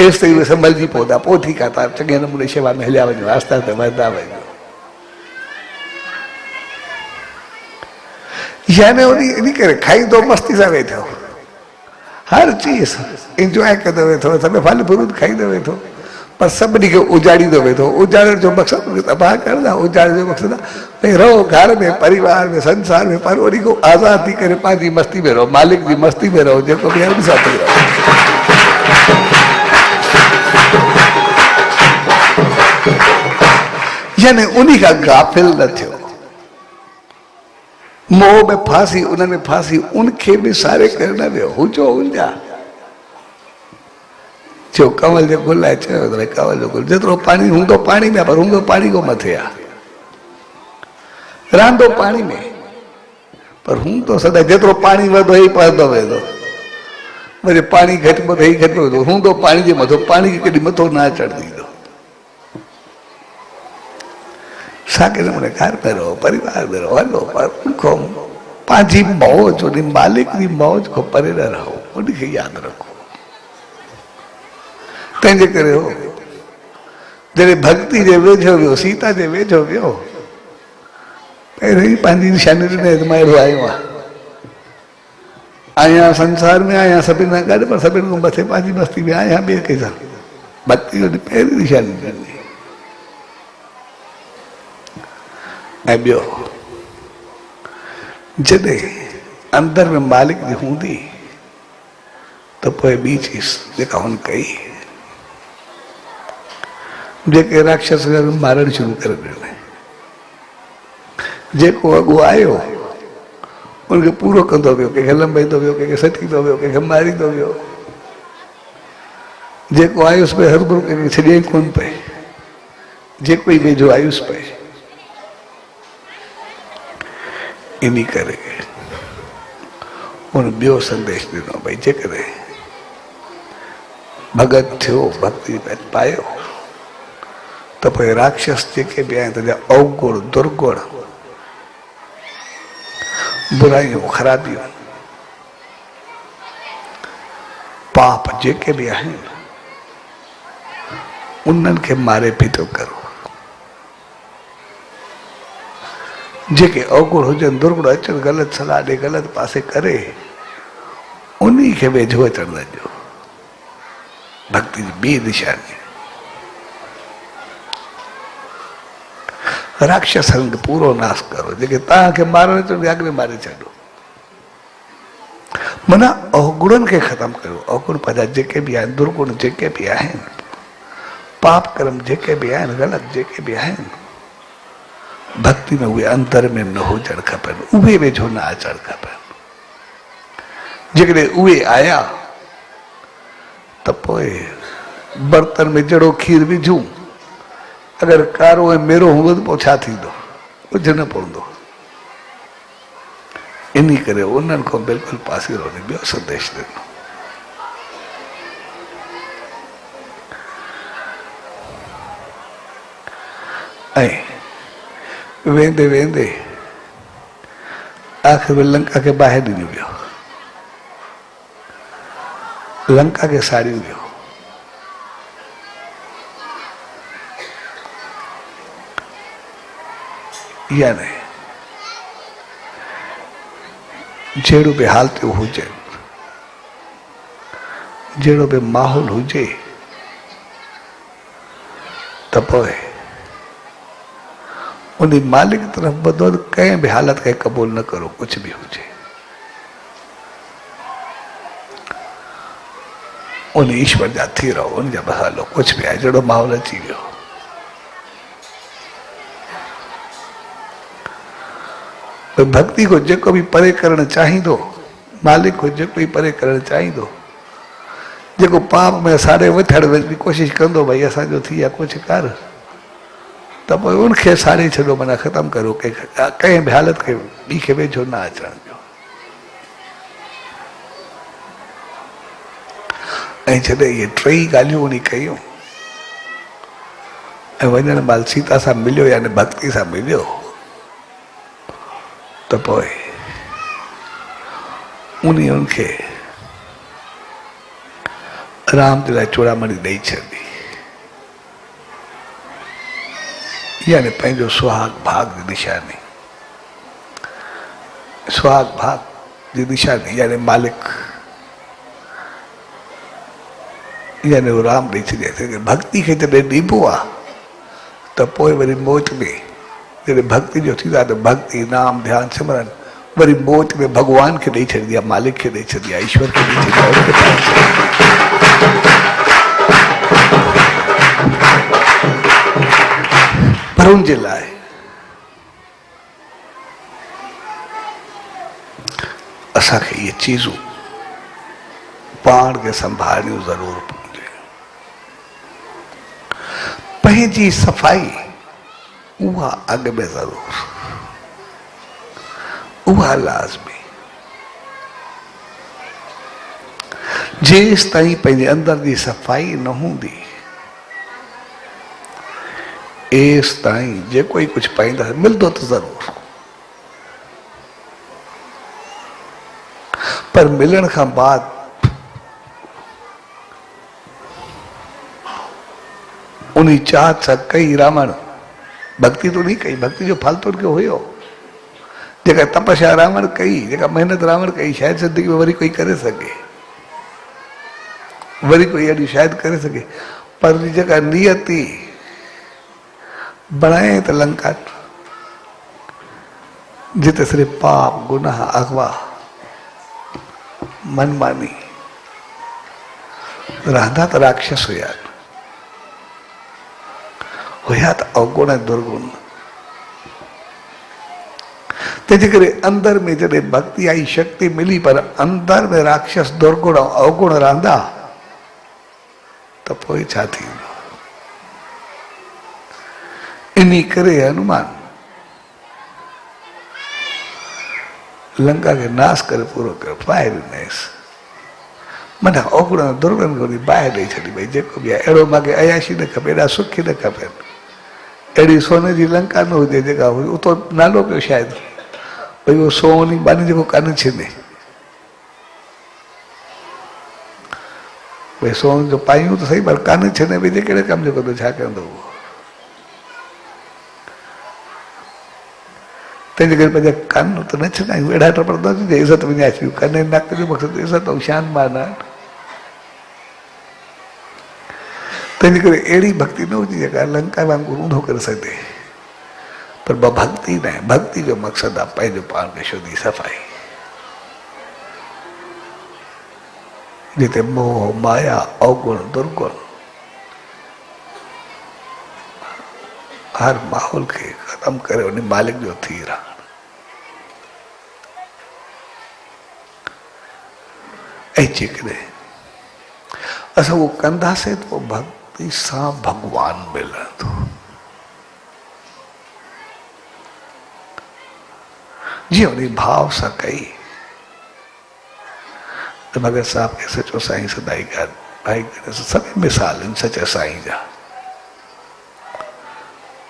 एसि ताईं उहे संभलिजी पवंदा। पोइ ठीकु आहे तव्हां चङे नमूने शेवा में हलिया वञो आस्ते आस्ते वधंदा वञो। यानी इन करे खाईंदो मस्ती सां वेठो हर चीज इंजॉय कंदो वेठो सभु फल फ्रूट खाईंदो वेठो पर सभिनी खे उजाड़ींदो वेठो। उजाड़ण जो मक़सदु तबाह करणु आहे, उजाड़ण जो मक़सदु आहे भई रहो घर में परिवार में संसार में पर उन खां आज़ाद थी करे पंहिंजी मस्ती में रहो, मालिक जी मस्ती में रहो जेको बि आहे उन सां थी रहो। यानी उन खां गाफ़िल न थियो, मोह में फांसी उनमें फांसी उनखे बि सारे करे न वियो हुजो हुजा। जो कंवल जो गुल आहे चयो त भई कंवल जो गुल जेतिरो पाणी हूंदो पाणी में पर हूंदो पाणी खां मथे आहे, रहंदो पाणी में पर हूंदो सदाईं जेतिरो पाणी वधो ई पवंदो वेंदो। वरी पाणी घटि मथे ई घटि वेंदो हूंदो पाणी जे मथो, पाणी खे कॾहिं मथो न अचणु ॾींदो। साॻे नमूने घर में रहो परिवार में रहो हलो पर उनखां पंहिंजी मौज उन मालिक जी मौज खां परे न रहो, उनखे यादि रखो। तंहिंजे करे हो जॾहिं भक्ति जे वेझो वियो सीता जे वेझो वियो पहिरियों ई पंहिंजी निशानी ॾिने त मां अहिड़ो आयो आहियां संसार में आहियां सभिनि सां गॾु पर सभिनि खां मथे पंहिंजी मस्ती में आहियां ॿिए कंहिंसां। भक्ति जो पहिरीं निशानी ॾिनी। ऐं ॿियो जॾहिं अंदर में मालिक जी हूंदी त पोइ ॿी चीज जेका हुन कई जेके राक्षस मारण शुरू करे ॾिने, जेको अॻु आयो उनखे पूरो कंदो वियो, कंहिंखे लंबाईंदो वियो, कंहिंखे सटींदो वियो, कंहिंखे मारींदो वियो। जेको आयुसि पए हर भरू कंहिंखे छॾे ई कोन पए, जेको ई वेझो आयुसि पए। इन करे उन ॿियो संदेश ॾिनो भई जेकॾहिं भगत थियो भक्ति पायो त पोइ राक्षस जेके बि आहिनि तुंहिंजा अवगुण दुर्गुण बुराइयूं ख़राबियूं पाप जेके बि आहिनि उन्हनि खे मारे पीतो करो। जेके अवगुण हुजनि दुर्गुण अचनि ग़लति सलाह ॾे ग़लति पासे करे उन्ही खे वेझो अचण न ॾियो। भक्ति जी ॿी निशानी राक्षसनि खे पूरो नाश करो, जेके तव्हांखे मारण अचनि अॻु में मारे छॾो। माना अवगुणनि खे ख़तमु कयो। अवगुण पंहिंजा जेके बि आहिनि दुर्गुण जेके बि आहिनि पाप कर्म जेके बि आहिनि ग़लति जेके बि आहिनि भक्ति में उहे अंदर में न हुजण खपनि, उहे वेझो न अचणु खपनि। जेकॾहिं उहे आया त पोइ बर्तन में जहिड़ो खीर विझूं अगरि कारो ऐं मेरो हूंदो त पोइ छा थींदो, कुझु न पवंदो। इन करे उन्हनि खां बिल्कुलु पासीरो नहीं ॿियो संदेश ॾिनो। ऐं वेंदे वेंदे आखिर में लंका के ॿाहिरि ॾिनी वियो, लंका के साड़ी वियो। यानी जहिड़ो बि हालतियूं हुजनि, जहिड़ो बि माहौल हुजे, त पोइ उन मालिक तरफ़ ॿधो कंहिं बि हालत खे क़बूल न करो, कुछ भी हुजे। उन ईश्वर जा थी रहो, उन जा बस हलो, कुछ भी आहे, जहिड़ो माहौल अची वियो। भक्ति को जेको भी परे करणु चाहींदो, मालिक को जेको भी परे करणु चाहींदो, जेको पाप में साड़े वठण जी कोशिश कंदो, भई असांजो थी या कुछ कर, त पोइ उनखे साड़े छॾो, माना ख़तमु करो, कंहिं बि हालत खे ॿी खे वेझो न अचण ॾियो। ऐं जॾहिं इहे टई ॻाल्हियूं उन कयूं ऐं वञण महिल सीता सां मिलियो, यानी भक्ति सां मिलियो, त पोइ उनखे राम जे लाइ चूड़ामणी ॾेई छॾी, यानी पंहिंजो सुहाग भाग जी निशानी, सुहाग भाग जी निशानी, यानी मालिक, यानी वो राम ॾेई छॾिया। भक्ति खे जॾहिं ॾिबो आहे त पोइ वरी मोच में जॾहिं भक्ति जो थींदो आहे त भक्ति नाम ध्यान सिमरन वरी मोच में भगवान खे ॾेई छॾी आहे, मालिक खे ॾेई छॾी आहे, ईश्वर खे ॾेई छॾी आहे। पर उनजे लाइ असांखे इहे चीज़ूं पाण खे संभालणियूं ज़रूर पवंदियूं। पंहिंजी सफ़ाई उहा अॻ में ज़रूर, उहा लाज़मी। जेसि ताईं पंहिंजे अंदर जी सफ़ाई न हूंदी, एसि ताईं जेको ई कुझु पाईंदासीं मिलंदो त ज़रूर, पर मिलण खां बाद उन चाहत सां कई रावण, भक्ति तो नहीं कई, भक्ति जो फल तो उनखे हुयो, जेका तपस्या रावण कई, जेका मेहनत रावण कई, शायदि ज़िंदगी में वरी कोई करे सघे, वरी कोई अहिड़ी शायदि करे सघे, पर जेका नियति बणाए त लंका, जिते सिर्फ पाप गुनाह अगवा मनमानी रहंदा त राक्षस हुया त अवगुण दुर्गुण। तंहिंजे करे अंदर में जॾहिं भक्ति आई, शक्ति मिली, पर अंदर में राक्षस दुर्गुण अवगुण रहंदा त पोइ छा थींदो। इन्ही करे हनुमान लंका के नाश करे पूरो कयो, ॿाहिरि ॾिनईसि, माना अवगुण दुर्गुण खे ॿाहिरि ॾेई छॾी। भई जेको बि आहे अहिड़ो मूंखे अयाशी न खपे, एॾा सुखी न खपनि, अहिड़ी सोने जी लंका न हुजे जेका हुई, उतो नालो पियो शायदि, भई उहो सोन ई बानी जेको कान छिने, भई सोन जो पायूं त सही पर कान छिने, भई कहिड़े कम जो कंदो, छा कंदो उहो। तंहिंजे करे पंहिंजा कन त न छिनायूं, अहिड़ा टपंदासीं जो इज़त विञाए, कन नक जो मक़सदु इज़त ऐं शान मान आहे। तंहिंजे करे अहिड़ी भक्ति न हुजे जेका लंका वांगुरु ऊंधो करे सघे, पर भक्ति न आहे। भक्ति जो मक़सदु आहे पंहिंजो पाण खे शुद्धी सफ़ाई, जिते मोह माया अवगुण दुर्गुण हर माहौल खे ख़तम करे उन मालिक जो थी रहण। ऐं जेकॾहिं असां उहो कंदासीं त पोइ भक्ति सां भगवान मिलंदो। जी उन्हें भाव सा कई तो भगत साहब के सचो साईं सदाई का भाई सभी मिसाल इन सचे साईं जा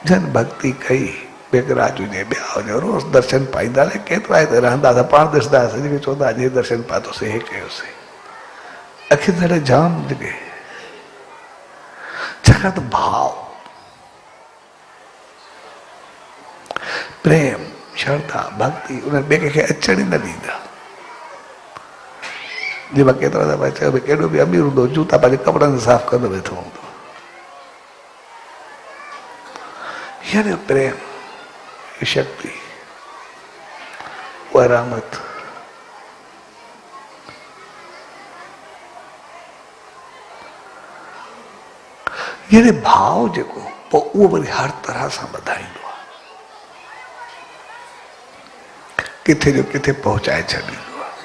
जन भक्ति कई बेगराज हुजे ॿिया हुजे रोज़ दर्शन पाईंदा रहे केतिरा हिते रहंदा था पाण ॾिसंदा हुआसीं जेके चवंदा अॼु दर्शन पातोसीं हे कयोसीं अखियुनि सां जाम जॻहि छाकाणि त भाव प्रेम श्रद्धा भक्ति उन ॿिए कंहिंखे अचण ई न ॾींदा जी मां केतिरा दफ़ा चयो भई केॾो बि अमीर हूंदो जूता पंहिंजे कपिड़नि सां साफ़ कंदो वेठो हूंदो यानी प्रेम शक्ति उहा रहमत यानी भाव जेको पोइ उहो वरी हर तरह सां ॿधाईंदो आहे किथे जो किथे पहुचाए छॾींदो आहे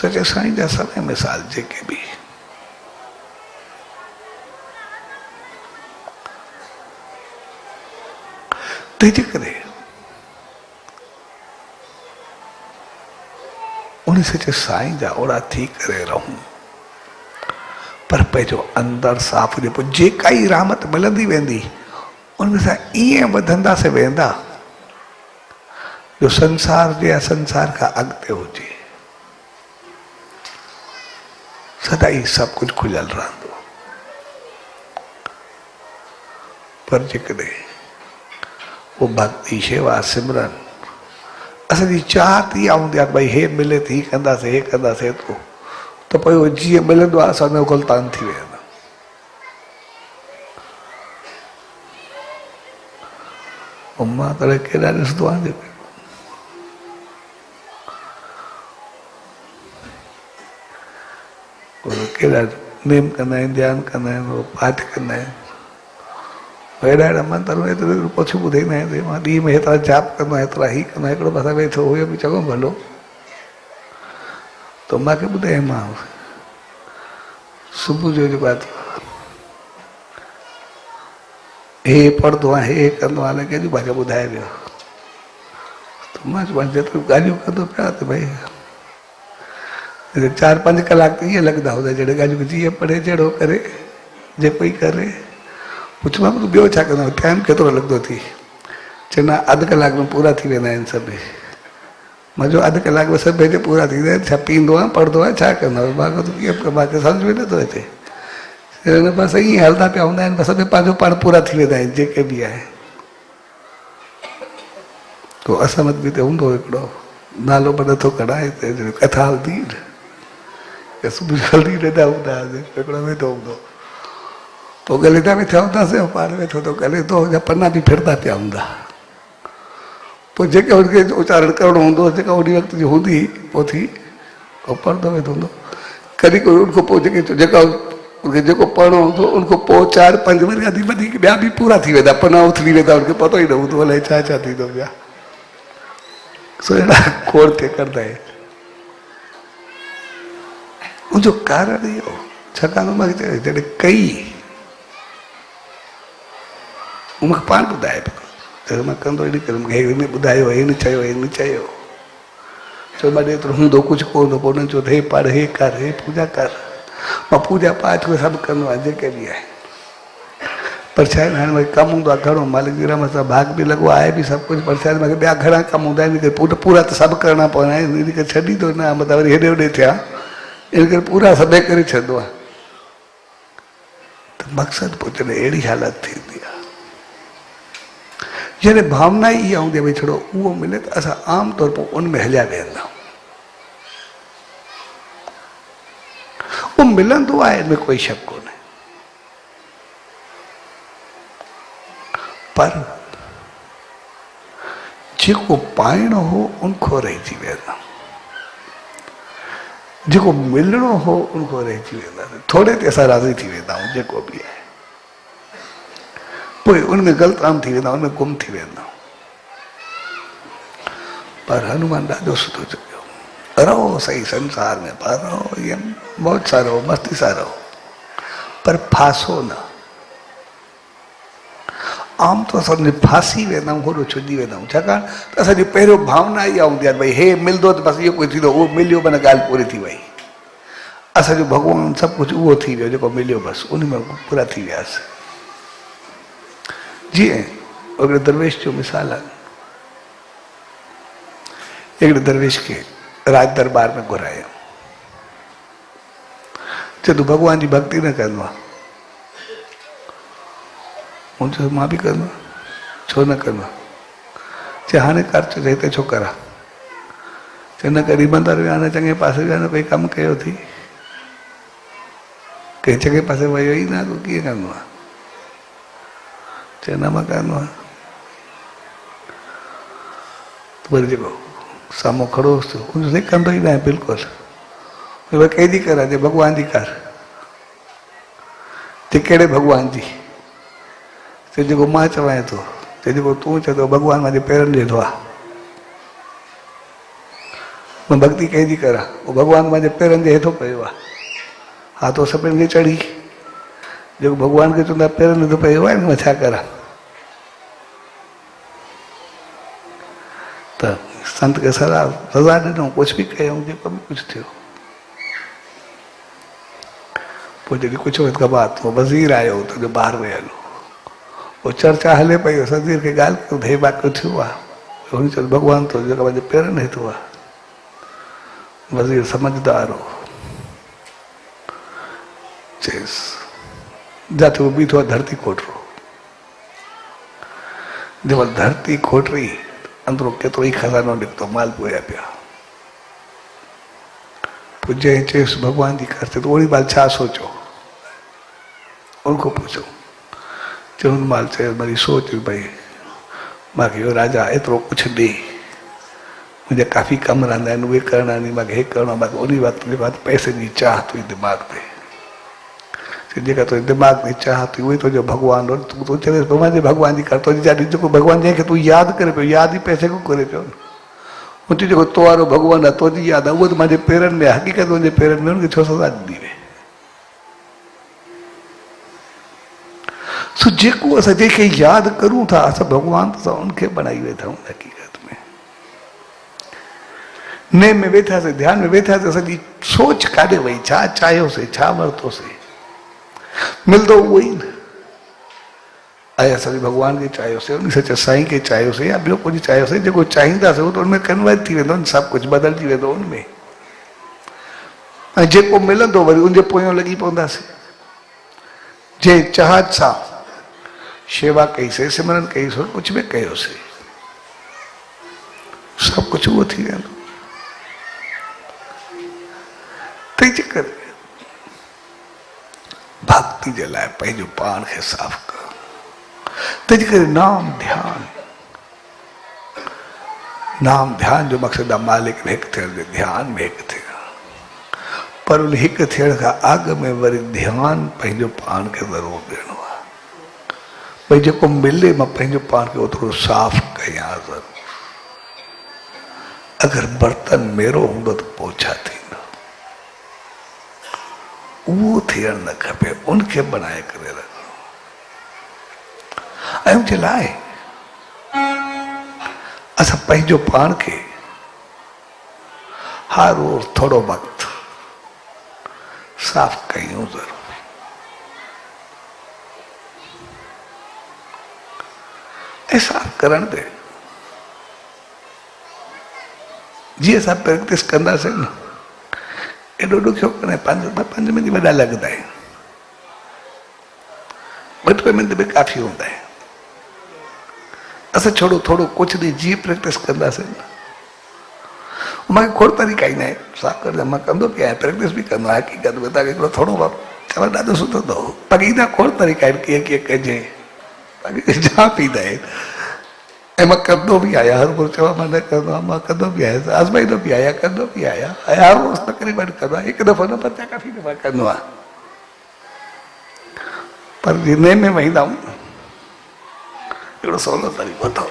सचे साईं जा सभई मिसाल जेके बि तंहिंजे करे उन सचे साईं जा ओड़ा थी करे रहूं पर पंहिंजो अंदर साफ़ हुजे पोइ जेका ई रहमत मिलंदी वेंदी उनमें सां ईअं वधंदासीं वेंदा जो संसार जे संसार खां अॻिते हुजे सदाई सभु कुझु खुलियल रहंदो पर जेकॾहिं वो भक्ति शेवा सिमरन असांजी चाहत इहा हूंदी आहे भई हे मिले थी कंदासीं हे कंदासीं एतिरो त पोइ उहो जीअं मिलंदो आहे असां उनजो गुलतान थी वेंदा मां त केॾा ॾिसंदो आहियां केॾा नेम कंदा आहिनि ध्यानु कंदा आहिनि पाठ कंदा आहिनि अहिड़ा अहिड़ा मंत्र एतिरो पुछ ॿुधाईंदा आहिनि मां ॾींहं में हेतिरा जाप कंदो आहियां हेतिरा ही कंदो आहियां हिकिड़ो मथां वेठो हुयो बि चङो भलो त मूंखे ॿुधाए मां सुबुह जो जेको आहे हे पढ़ंदो आहियां हे कंदो आहियां कंहिंजो मूंखे ॿुधाए वियो त मां चयो जेतिरो ॻाल्हियूं कंदो पिया त भई 4-5 कलाक त ईअं लॻंदा हूंदा जहिड़े ॻाल्हियूं जीअं पढ़े जहिड़ो करे जेको ई करे पुछो मां ॿियो छा कंदो टाइम केतिरो लॻंदो थी चवंदा अधु कलाक में पूरा थी वेंदा आहिनि सभई मुंहिंजो अधु कलाक में सभु पंहिंजे पूरा थी वेंदा आहिनि छा पींदो आहे पढ़ंदो आहे छा कंदो आहे मां कीअं मूंखे सम्झ में नथो अचे हिन बसि ईअं हलंदा पिया हूंदा आहिनि बसि पंहिंजो पाण पूरा थी वेंदा आहिनि जेके बि आहे तो असां वटि बि त हूंदो हिकिड़ो नालो बि नथो कढाए कथा हलंदी सुबुह जो हलंदी वेंदा हूंदा हिकिड़ो वेठो हूंदो तो ॻाल्हाईंदा वेठा हूंदासीं पाण वेठो तो ॻाल्हाए थो जा पना बि फिरंदा पिया हूंदा पोइ जेके हुनखे उचारण करिणो हूंदो जेका उन वक़्त जी हूंदी पोइ पोइ पढ़ंदो वेंदो हूंदो कॾहिं कोई उनखां पोइ जेका उनखे जेको पढ़णो हूंदो उनखां पोइ 4-5 वरी आधी वधीक ॿिया बि पूरा थी वेंदा पना उथली वेंदा उनखे पतो ई न हूंदो अलाए छा छा थींदो ॿिया सो अहिड़ा खोड़ ते कंदा आहिनि उनजो कारण इहो छाकाणि मां जॾहिं कई मूंखे पाण ॿुधाए पियो मां कंदो इन करे मूंखे हिन ॿुधायो हिन चयो छो मां एतिरो हूंदो कुझु कोन हूंदो पोइ उन्हनि चयो हे पढ़ हे कर हे पूजा कर मां पूजा पाठ उहे सभु कंदो आहियां जेके बि आहे पर छा आहे हाणे वरी कमु हूंदो आहे घणो मालिक जी रहमत सां भाग बि लॻो आहे बि सभु कुझु पर छा मूंखे ॿिया घणा कमु हूंदा आहिनि पूरा त सभु करणा पवंदा आहिनि इन करे छॾींदो न मतिलबु वरी हेॾे होॾे थिया इन करे पूरा सभु करे छॾंदो आहे त मक़सदु पोइ जॾहिं अहिड़ी हालत थींदी आहे जॾहिं भावना ई इहा हूंदी आहे भई छड़ो उहो मिले त असां आम तौर पोइ उन में हलिया वेंदा आहियूं उहो मिलंदो आहे हिन में कोई शक कोन्हे पर जेको पाइणो हो उनखो रहिजी वेंदा जेको मिलणो हो उनखो रहिजी वेंदा थोरे ते असां राज़ी थी वेंदा आहियूं जेको बि आहे पोइ उनमें ग़लताम थी वेंदा उनमें गुम थी वेंदा पर हनुमान ॾाढो सुठो चयो रहो सही संसार में पर रहो ये मौज सा रहो मस्ती सा रहो पर फासो न आम तो असां फासी वेंदा आहियूं, होॾो छुॼी वेंदा आहियूं, छाकाणि त असांजी पहिरियों भावना इहा हूंदी आहे भई हे मिलंदो त बसि इहो कोई थींदो, उहो मिलियो माना ॻाल्हि पूरी थी वई। असांजो भॻवानु सभु कुझु उहो थी वियो जेको मिलियो, बसि उन में पूरा थी वियासीं। जीअं हिकिड़े दरवेश जो मिसाल आहे, हिकिड़े दरवेश खे राज दरबार में घुरायो, चए तूं भॻवान जी भक्ति न कंदो आहे, चयो मां बि कंदो, छो न कंदो, चए हाणे कर, चयो हिते छो करा, चए न कॾहिं मंदर विया न चङे पासे विया न कोई कमु कयो थी, कंहिं चङे पासे वियो ई न, तूं कीअं कंदो आहे, चए न मां कंदो आहियां। वरी जेको साम्हूं खड़ो हुउसि उन कंदो ई न आहे बिल्कुलु, कंहिंजी कर, चए भॻवान जी कर, चए कहिड़े भॻवान जी, चए जेको मां चवां थो, चए जेको तूं चए थो भॻवान मुंहिंजे पेरनि ॾिठो आहे, मां भक्ति कंहिंजी करा, उहो भॻवानु मुंहिंजे पेरनि जे हेठो पियो आहे, हा तो सभिनि खे चढ़ी, जेको भॻवान खे चवंदा पेरनि ते पियो आहे मां छा करा। त संत खे सलाह सज़ा ॾिनऊं, कुझु बि कयूं, जेको बि कुझु थियो। पोइ जॾहिं कुझु हिकु बात हो वज़ीर आयो तुंहिंजो ॿाहिरि वियल हो, पोइ चर्चा हले पई, वज़ीर खे ॻाल्हि कयो हे वाक़ियो थियो आहे, हुन चयो भॻवानु तो जेको मुंहिंजे पेरनि हेठो आहे। वज़ीर समझदार हो, चयसि जाते उहो बीठो आहे धरती खोटरो, जंहिंमहिल धरती खोटरी अंदरो केतिरो ई खज़ानो निकितो, माल पोया पिया। पोइ जंहिं चयसि भॻवान जी कर, त ओड़ी महिल छा सोचो, उनखां पुछो, चयो हुन महिल चयो वरी सोच भई मूंखे इहो राजा एतिरो कुझु ॾे, मुंहिंजा काफ़ी कम रहंदा आहिनि, उहे करणा आहिनि, मूंखे हे करिणो आहे, मूंखे उन वक़्तु पैसे जी चाह तुंहिंजे दिमाग़ में, जेका तुंहिंजे दिमाग़ में चाह थी उहे तुंहिंजो भॻवानु हो, तूं चवेसि मुंहिंजे भॻवान जी कर, तुंहिंजी जाॾी जेको भॻवानु जंहिंखे तूं यादि करे पियो, यादि ई पैसे को करे पियो, मुंहिंजो जेको तो वारो भॻवानु आहे तुंहिंजी यादि आहे, उहो त मुंहिंजे पेरनि में, हक़ीक़त मुंहिंजे पेरनि में, हुनखे छो सज़ा ॾिनी वई। सो जेको असां जंहिंखे यादि करूं था, असां भॻवानु असां उनखे बणाई वेठा आहियूं हक़ीक़त में। नेम में वेठासीं, ध्यान में वेठासीं, असांजी सोच काॾे वई, छा चाहियोसीं, छा वरितोसीं, मिलंदो उहो ई न। ऐं असांजे भॻवान खे चाहियोसीं, उन सच साईं खे चाहियोसीं, या ॿियो कुझु चाहियोसीं, जेको चाहींदासीं उहो त उनमें कन्वर्ट थी वेंदो, सभु कुझु बदिलजी वेंदो उनमें, ऐं जेको मिलंदो वरी उनजे पोयां लॻी पवंदासीं। जंहिं चाहत सां शेवा कईसीं, सिमरन कईसीं, कुझु बि कयोसीं, सभु कुझु उहो थी वेंदो। तंहिंजे करे भक्ति जे लाइ पंहिंजो पाण खे साफ़ करो। तंहिंजे करे नाम ध्यान जो मक़सदु आहे मालिक में हिकु थियण, ध्यान में हिकु थियण, पर उन हिकु थियण खां अॻु में वरी ध्यानु पंहिंजो पाण खे ज़रूरु ॾियणो आहे, भई जेको मिले मां पंहिंजो पाण खे ओतिरो साफ़ कयां ज़रूरु। अगरि बर्तन मेरो हूंदो त पोइ छा थींदो, उहो थियणु न खपे, उनखे बनाए करे रखो। ऐं उनजे लाइ असां पंहिंजो पाण खे हर रोज़ थोरो वक़्तु साफ़ कयूं ज़रूर। ऐं साफ़ करण ते जीअं असां प्रैक्टिस कंदासीं न, एॾो ॾुखियो कोन्हे, 5 मिंट वॾा लॻंदा आहिनि, 2 मिंट बि काफ़ी हूंदा आहिनि। असां थोरो कुझु ॾींहुं जीअं प्रैक्टिस कंदासीं न, मूंखे खोड़ तरीक़ा ईंदा आहिनि साफ़ करण जा, मां कंदो बि आहियां, प्रैक्टिस बि कंदो आहियां। हक़ीक़त में तव्हांखे हिकिड़ो थोरो वक़्तु चवणु ॾाढो सुठो अथव, बाक़ी ईंदा खोड़ तरीक़ा आहिनि कीअं कीअं कजे, बाक़ी जाम ईंदा आहिनि। ऐं मां कंदो बि आहियां, हर को चवां मां न कंदो आहियां, मां कंदो बि आहियां, आज़माईंदो बि आहियां, कंदो बि आहियां, ऐं हर रोज़ तक़रीबन कंदो आहियां, हिकु दफ़ो न पर काफ़ी दफ़ा कंदो आहियां। पर नेम में वेंदा आहियूं, हिकिड़ो सवलो तरीक़ो अथव,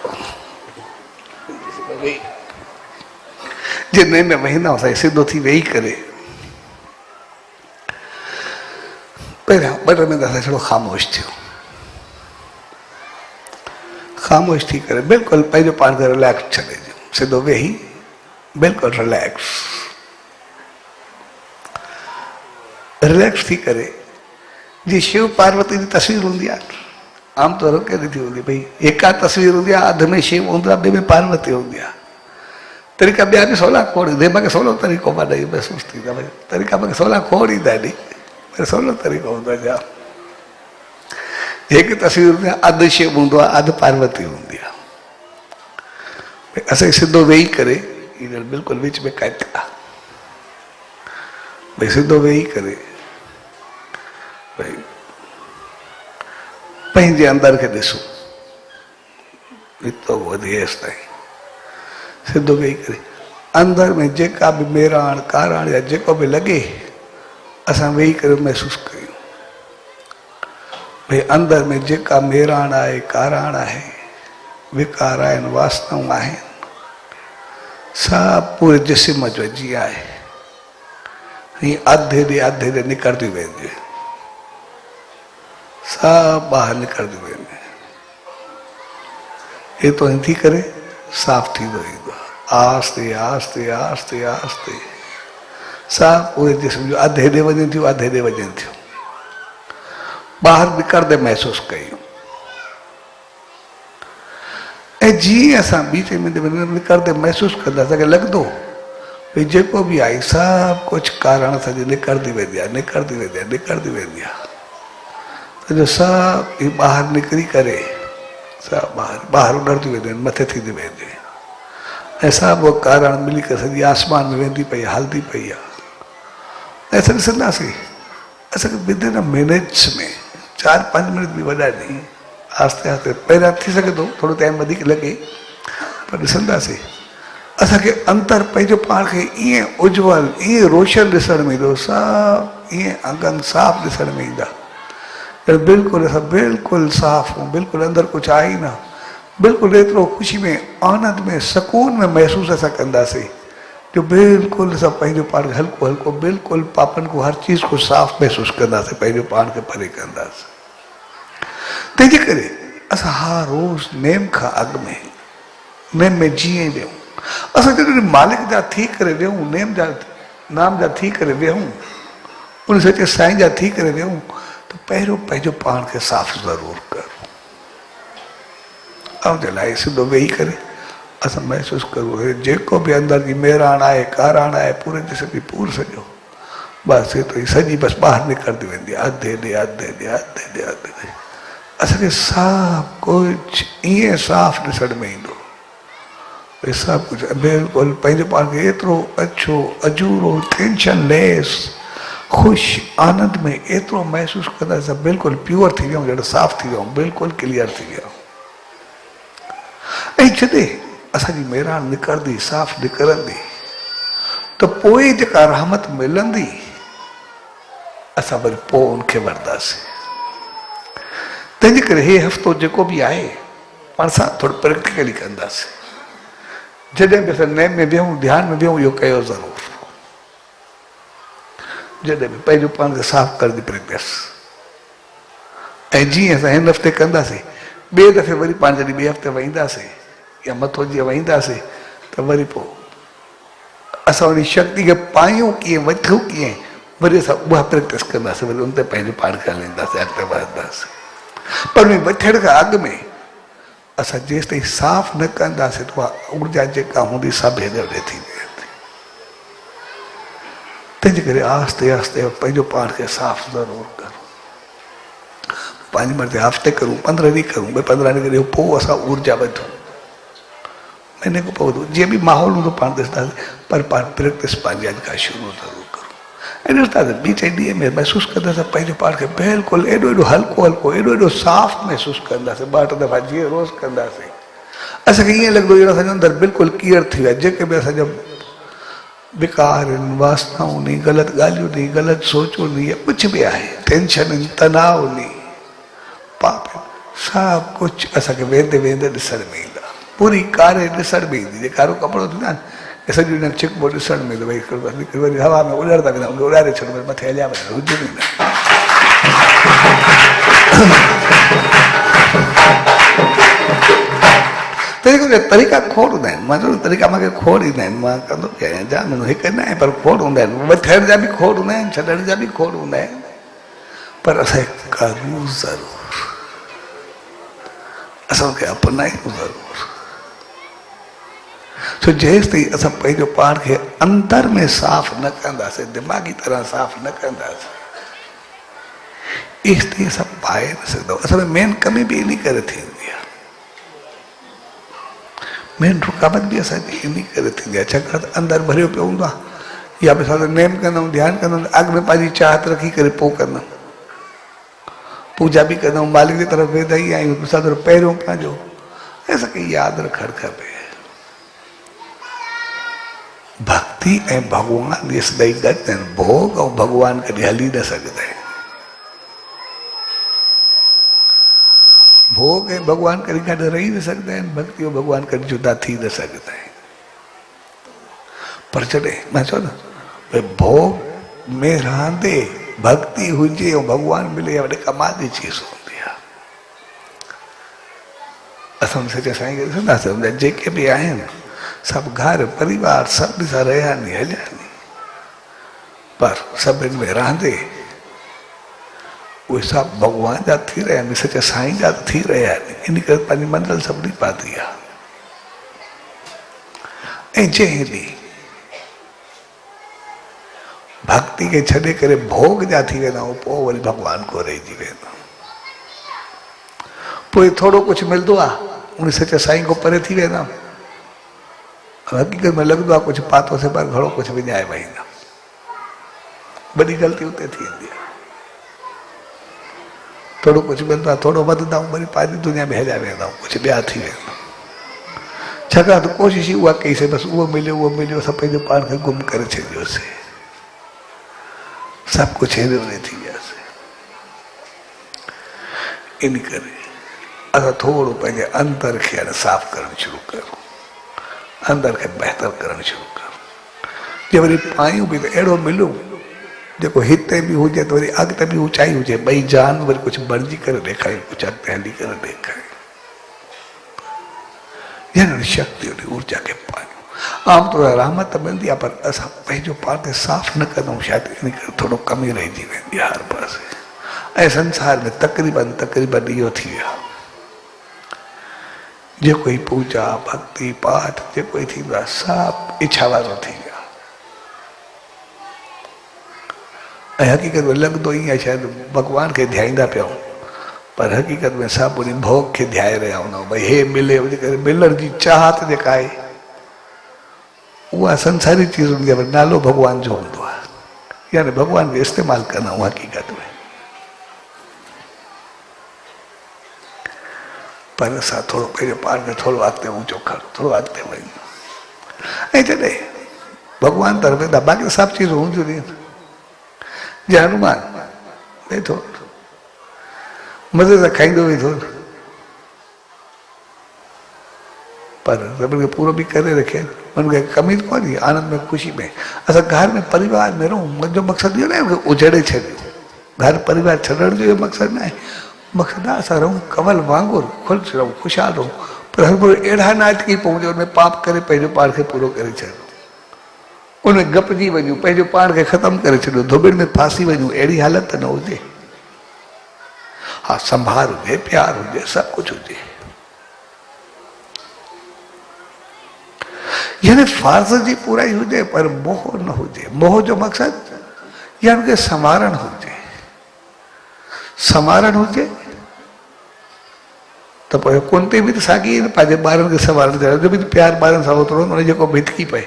जे नेम में वेंदा आहियूं साईं, सिधो थी वेही करे पहिरियां 2 मिंट असां थोरो ख़ामोश थियो, ख़ामोश थी करे बिल्कुलु पंहिंजो पाण खे रिलैक्स छॾे ॾियो, सिधो वेही बिल्कुलु रिलैक्स रिलैक्स थी करे। जीअं शिव पार्वती जी तस्वीर हूंदी आहे आमतौर ते ॾिठी हूंदी, भई एका तस्वीर हूंदी आहे, अध में शिव हूंदो आहे, ॿिए में पार्वती हूंदी आहे। तरीक़ा ॿिया बि सवला खोड़ ईंदा, मूंखे सवलो तरीक़ो मां ॾेई महसूसु थींदा, भई तरीक़ा मूंखे सवला खोड़ ईंदा नी, पर सवलो तरीक़ो हूंदो आहे जाम। हिकु तस्वीर हूंदी आहे, अधु शिव हूंदो आहे, अधु पार्वती हूंदी आहे। भई असांखे सिधो वेही करे हींअर बिल्कुलु विच में कटिया, भई सिधो वेही करे भई पंहिंजे अंदर खे ॾिसो, हितो वधी हेसि ताईं सिधो वेही करे अंदर में जेका बि मेराण काराण या जेको बि लॻे असां वेही करे महसूसु कयूं। भई अंदर में जेका मेराण आहे, काराण आहे, विकार आहिनि, वासनाऊं आहिनि, सभु पूरे जिस्म जो जीअं आहे हीअं अधे ॾे निकिरंदियूं वेंदियूं, सभु ॿाहिरि निकिरंदियूं वेंदियूं। एतिरो थी करे साफ़ थींदो ईंदो आहे, आस्ते आस्ते आस्ते आस्ते सभु पूरे जिस्म जो अधे ॾे वञनि थियूं, अधे ॾे वञनि थियूं, ॿाहिरि निकिरंदे महसूसु कयूं। ऐं जीअं असां बीच में निकिरंदे महसूसु कंदा, असांखे लॻंदो भई जेको बि आहे सभु कुझु कारण सां निकिरंदी वेंदी आहे, निकिरंदी वेंदी आहे, निकिरंदी वेंदी आहे। सॼो सभु ॿाहिरि निकिरी करे सभु ॿाहिरि उॾंदियूं वेंदियूं आहिनि, मथे थींदियूं वेंदियूं आहिनि, ऐं सभु उहो कारण मिली करे सॼी आसमान में वेंदी पई आहे, हलंदी पई आहे। ऐं असां ॾिसंदासीं असांखे विदिन अ मिनट्स में 4-5 मिनट बि वॾा ॾींहं आस्ते आस्ते पहिरियां थी सघे थो थोरो टाइम वधीक लॻे, पर ॾिसंदासीं असांखे अंदरि पंहिंजो पाण खे ईअं उज्जवल ईअं रोशन ॾिसण में ईंदो, सभु ईअं अंगनि साफ़ ॾिसण में ईंदा, बिल्कुलु असां बिल्कुलु साफ़ हूं, बिल्कुलु अंदरि कुझु आहे ई न, बिल्कुलु एतिरो ख़ुशी में आनंद में सुकून में महसूसु असां कंदासीं जो बिल्कुलु असां पंहिंजो पाण खे हल्को हल्को बिल्कुलु पापनि को हर चीज़ को साफ़ महसूसु कंदासीं, पंहिंजो पाण खे परे कंदासीं। तंहिंजे करे असां हर रोज़ नेम खां अॻु में नेम में जीअं वियूं, असां जॾहिं मालिक जा थी करे वियूं, नेम जा नाम जा थी करे वियूं, उन सचे साईं जा थी करे वियूं, त पहिरियों पंहिंजो पाण खे साफ़ ज़रूरु करो। ऐं जे लाइ सिधो वेही करे असां महसूसु करूं जेको बि अंदरि जी मेराण आहे, काराण आहे, पूरे जिस्म जी पूरो सॼो बसि एतिरो ई सॼी बसि ॿाहिरि निकिरंदी वेंदी आहे, अधे ॾे अधे ॾे अधे ॾे अधे ॾे। असांखे सभु कुझु ईअं साफ़ ॾिसण में ईंदो, भई सभु कुझु बिल्कुलु पंहिंजे पाण खे एतिरो अछो अजूरो टेंशन लेस ख़ुशि आनंद में एतिरो महसूसु कंदा असां बिल्कुलु प्योर थी वियूं, ॼण साफ़ थी वियूं, बिल्कुलु क्लियर थी वियूं। ऐं जॾहिं असांजी मेराण निकिरंदी, साफ़ निकिरंदी, त पोइ जेका रहमत मिलंदी असां वरी पोइ उनखे वठंदासीं। तंहिंजे करे हे हफ़्तो जेको बि आहे पाण सां थोरो प्रैक्टिकली कंदासीं। जॾहिं बि असां नेम में विहूं, ध्यान में विहूं, इहो कयो ज़रूरु। जॾहिं बि पंहिंजो पाण खे साफ़ करण जी प्रैक्टिस, ऐं जीअं असां हिन हफ़्ते कंदासीं, ॿिए दफ़े वरी पाण जॾहिं ॿिए हफ़्ते वेहींदासीं या मथो जीअं वेहींदासीं त वरी पोइ असां उन शक्ति खे पायूं कीअं, वठूं कीअं, वरी असां उहा प्रैक्टिस कंदासीं, वरी उन ते पंहिंजो पाण खे हलाईंदासीं, अॻिते वधंदासीं। पर उन वठण खां अॻु में असां जेसि ताईं साफ़ न कंदासीं त उहा ऊर्जा जेका हूंदी सभु हेॾे होॾे थी वेंदी। तंहिंजे करे आस्ते आस्ते पंहिंजो पाण खे साफ़ ज़रूरु करूं, पंहिंजी मर्ज़ी हफ़्ते करूं, 15 ॾींहं करूं, 15 ॾींहं करूं, पोइ असां ऊर्जा वधूं, महीने खां पोइ जीअं बि माहौल हूंदो पाण ॾिसंदासीं, पर पाण प्रैक्टिस पंहिंजी अॼु खां शुरू ज़रूरु करूं। ऐं ॾिसंदासीं ॿी 4 ॾींहं में महसूसु कंदासीं पंहिंजो पाण खे बिल्कुलु एॾो एॾो हल्को हल्को, एॾो एॾो साफ़ महसूसु कंदासीं। 2-3 दफ़ा जीअं रोज़ु कंदासीं असांखे ईअं लॻंदो ॼण असांजो अंदरि बिल्कुलु क्लियर थी वियो आहे। जेके बि असांजा विकार आहिनि, वासनाऊं आहिनि, ग़लति ॻाल्हियूं आहिनि, ग़लति सोचूं आहिनि, या कुझु बि आहे, टेंशन आहिनि, तनाव आहिनि, पाप आहिनि, सभु कुझु असांखे वेंदे वेंदे ॾिसण में ईंदा, पूरी कारे ॾिसण में ईंदी। जीअं कारो कपिड़ो थींदो आहे न, सॼो ॼण छिकबो ॾिसण में ईंदो, भई वरी हवा में उॾाड़ंदा वेंदा, उॾारे छॾियो, वरी मथे हलिया वेंदा, हुजे न। तरीक़ा खोड़ हूंदा आहिनि। मां चयो तरीक़ा मूंखे खोड़ ईंदा आहिनि, मां कंदो बि आहियां जाम, हिकु न आहे पर खोड़ हूंदा आहिनि। वठण जा बि खोड़ हूंदा आहिनि, छॾण जा बि खोड़ हूंदा आहिनि, पर असांखे करूं ज़रूरु, असांखे अपनायूं ज़रूरु। छो जेसि ताईं असां पंहिंजो पाण खे अंदर में साफ़ न कंदासीं, दिमाग़ी तरह साफ़ न कंदासीं, इस ताईं असां पाए न सघंदा। असल में मेन कमी बि इन करे थींदी आहे, मेन रुकावट बि असांजी इन करे थींदी आहे, छाकाणि त अंदरि भरियो पियो हूंदो आहे। या मिसाल नेम कंदुमि, ध्यानु कंदुमि, अॻु में पंहिंजी चाहत रखी करे पोइ कंदुमि, पूजा बि कंदुमि, मालिक जी तरफ़ वेंदा ई आहियूं, मिसाल पहिरियों पंहिंजो असांखे यादि रखणु खपे। भक्ति ऐं भॻवान इहे सदाई गॾु आहिनि। भोग ऐं भॻवान कॾहिं हली न सघंदा आहिनि। भोग ऐं भॻवान कॾहिं गॾु रही न सघंदा आहिनि, भक्ति ऐं भॻवान कॾहिं जुदा थी न सघंदा आहिनि। पर जॾहिं मां चयो न भई भोग में रहंदे भक्ति हुजे ऐं भॻवान मिले, वॾे कमाल जी चीज़ हूंदी आहे। असां सच्चे साईं खे ॾिसंदासीं, जेके बि आहिनि सभु घर परिवार सभिनी सां रहिया नी, हलिया नी, पर सभिनि में रहंदे उहे सभु भॻवान जा थी रहिया आहिनि, सच्चे साईं जा थी रहिया आहिनि। इन करे पंहिंजी मंज़िल सभिनी पाती आहे। ऐं जंहिं ॾींहुं भक्ति खे छॾे करे भोग जा थी वेंदा आहियूं, पोइ वरी भॻवान को रहिजी वेंदा आहियूं। पोइ थोरो कुझु मिलंदो आहे, उन सच्चे साईं को परे थी वेंदा आहियूं। हक़ीक़त में लॻंदो आहे कुझु पातोसीं, पर घणो कुझु विञाए वहींदा। वॾी ग़लती उते थींदी आहे। थोरो कुझु मिलंदो आहे, थोरो वधंदा आहियूं, वरी पंहिंजी दुनिया में हलिया वेंदा आहियूं, कुझु ॿिया थी वेंदा। छाकाणि त कोशिशि ई उहा कईसीं, बसि उहो मिलियो, असां पंहिंजो पाण खे गुम करे छॾियोसीं, सभु कुझु हेॾे होॾे थी वियासीं। इन करे असां थोरो पंहिंजे अंदर खे हाणे साफ़ करणु शुरू कयूं, अंदर खे बहितर करणु शुरू कयूं। जे वरी पायूं बि त अहिड़ो मिलूं जेको हिते बि हुजे त वरी अॻिते बि ऊचाई हुजे, ॿई जान वरी कुझु बणिजी करे ॾेखारियूं, कुझु अॻिते हली करे ॾेखारियूं, यानी शक्ति ऊर्जा खे पायूं। आमतौर रहमत मिलंदी आहे, पर असां पंहिंजो पाण खे साफ़ न कंदा आहियूं, शायदि इन करे थोरो कमी रहिजी वेंदी आहे हर पासे। ऐं संसार में तक़रीबन इहो थी वियो आहे, जेको ई पूजा भक्ति पाठ जेको ई थींदो आहे सभु इच्छा वारो थी वियो आहे। ऐं हक़ीक़त में लॻंदो ई आहे शायदि भॻवान खे ध्याईंदा पिया आहियूं, पर हक़ीक़त में सभु उन भोग खे ध्याए रहिया हूंदा आहियूं। भई हे मिले, उन करे मिलण जी चाहत जेका आहे उहा संसारी चीज़ हूंदी आहे, नालो भॻवान जो हूंदो आहे, यानी भॻवान खे इस्तेमालु कंदा आहियूं हक़ीक़त में। पर असां थोरो पंहिंजो पाण खे थोरो अॻिते ऊचो खणो, थोरो अॻिते वञूं। ऐं जॾहिं भॻवान तरफ़ वेंदा, बाक़ी सभु चीज़ूं हूंदियूं आहिनि। जे हनुमान वेठो मज़े सां खाईंदो वेठो, पर सभिनि खे पूरो बि करे रखे, हुनखे कमी कोन्हे, आनंद में ख़ुशी में। असां घर में परिवार में रहूं, मुंहिंजो मक़सदु इहो न आहे कि उजड़े छॾियो, घर परिवार छॾण जो इहो मक़सदु न आहे। मक़सदु आहे असां रहूं कवल वांगुरु, ख़ुशि रहूं, ख़ुशहाल रहूं, पर हर कोई अहिड़ा न अटकी पऊं जो हुनमें पाप करे पंहिंजो पाण खे पूरो करे छॾियो, उनमें गपजी वञूं, पंहिंजो पाण खे ख़तमु करे छॾियो, धोॿिन में फासी वञूं, अहिड़ी हालत त न हुजे। हा, संभार हुजे, प्यार हुजे, सभु कुझु हुजे, यानी फ़र्ज़ जी पूराई हुजे, पर मोह न हुजे। मोह जो मक़सदु यानी कि संवारण हुजे, संवारण हुजे त पोइ कुंती बि त साॻी न पंहिंजे ॿारनि खे संवारण चाहियो, जो बि प्यार ॿारनि सां ओतिरो हुन जेको भिटकी पए।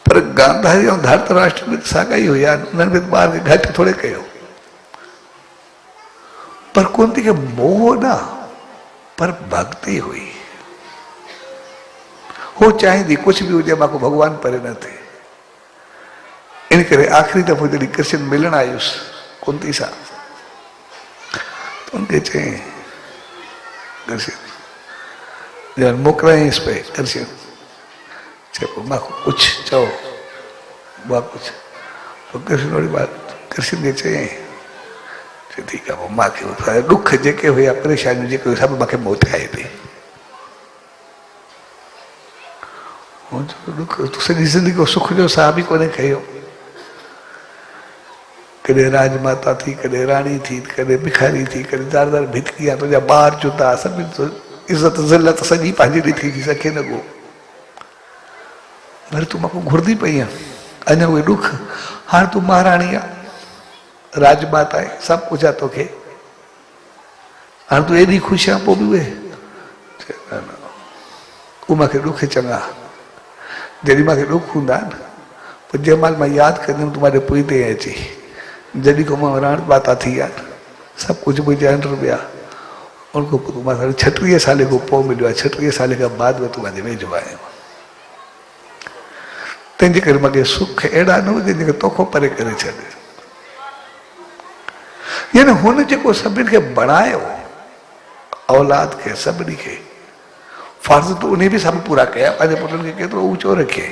पर गांधारी ऐं धृतराष्ट्र बि साॻा ई हुया, उन्हनि बि ॿार खे घटि थोरे कयो, पर कुंती खे मोह न पर भक्ति हुई। हो चाहींदी कुझु बि हुजे, मां को भॻवान परे न थिए। इन करे आख़िरी दफ़ो जॾहिं कृष्ण मिलण आयुसि कुंती सां, त उनखे चयईं, कृष्ण ॼण मोकिलायसि पे, कृष्ण चए पोइ मां कुझु चओ, मां कुझु। पोइ कृष्ण वारी बात कृष्ण खे चयईं, ठीक है वो मां के दुख जेके हुआ परेशानियूं जेके हुई सभु मूंखे मोटाए ॾे। दुख तूं सॼी ज़िंदगी को सुख जो साह बि कोन्हे खयो। कॾहिं राजमाता थी, कॾहिं राणी थी, कॾहिं भिखारी थी, कॾहिं दार दार भिटकी आहे, तुंहिंजा ॿार जुदा, सभिनी इज़त ज़िल्लत सॼी पंहिंजी ॾिठी थी सघे न को। वरी तूं मूंखे घुरंदी पई आहे अञा उहे ॾुख। हाणे तूं महाराणी आहे, राजमाता आहे, सभु कुझु आहे तोखे, हाणे तूं एॾी ख़ुशि आहे पोइ बि उहे उहे मूंखे ॾुख चङा। जॾहिं मूंखे ॾुख हूंदा न पोइ जंहिं महिल मां यादि कंदुमि तूं मां पोइ ते अची, जॾहिं खां मां राजमाता थी आहे सभु कुझु मुंहिंजे अंदरि ॿिया, उनखां पोइ तूं मां 36 साल खां पोइ मिलियो आहे, 36 साल खां बाद में तूं मुंहिंजे वेझो आयो। तंहिंजे करे मूंखे सुख अहिड़ा न हुजे जेके तोखो परे करे छॾे। यानी हुन जेको सभिनि खे बणायो औलाद खे, सभिनी खे फर्ज़ तो उन्हें भी सभु पूरा कया, पंहिंजे पुटनि खे केतिरो ऊचो रखे,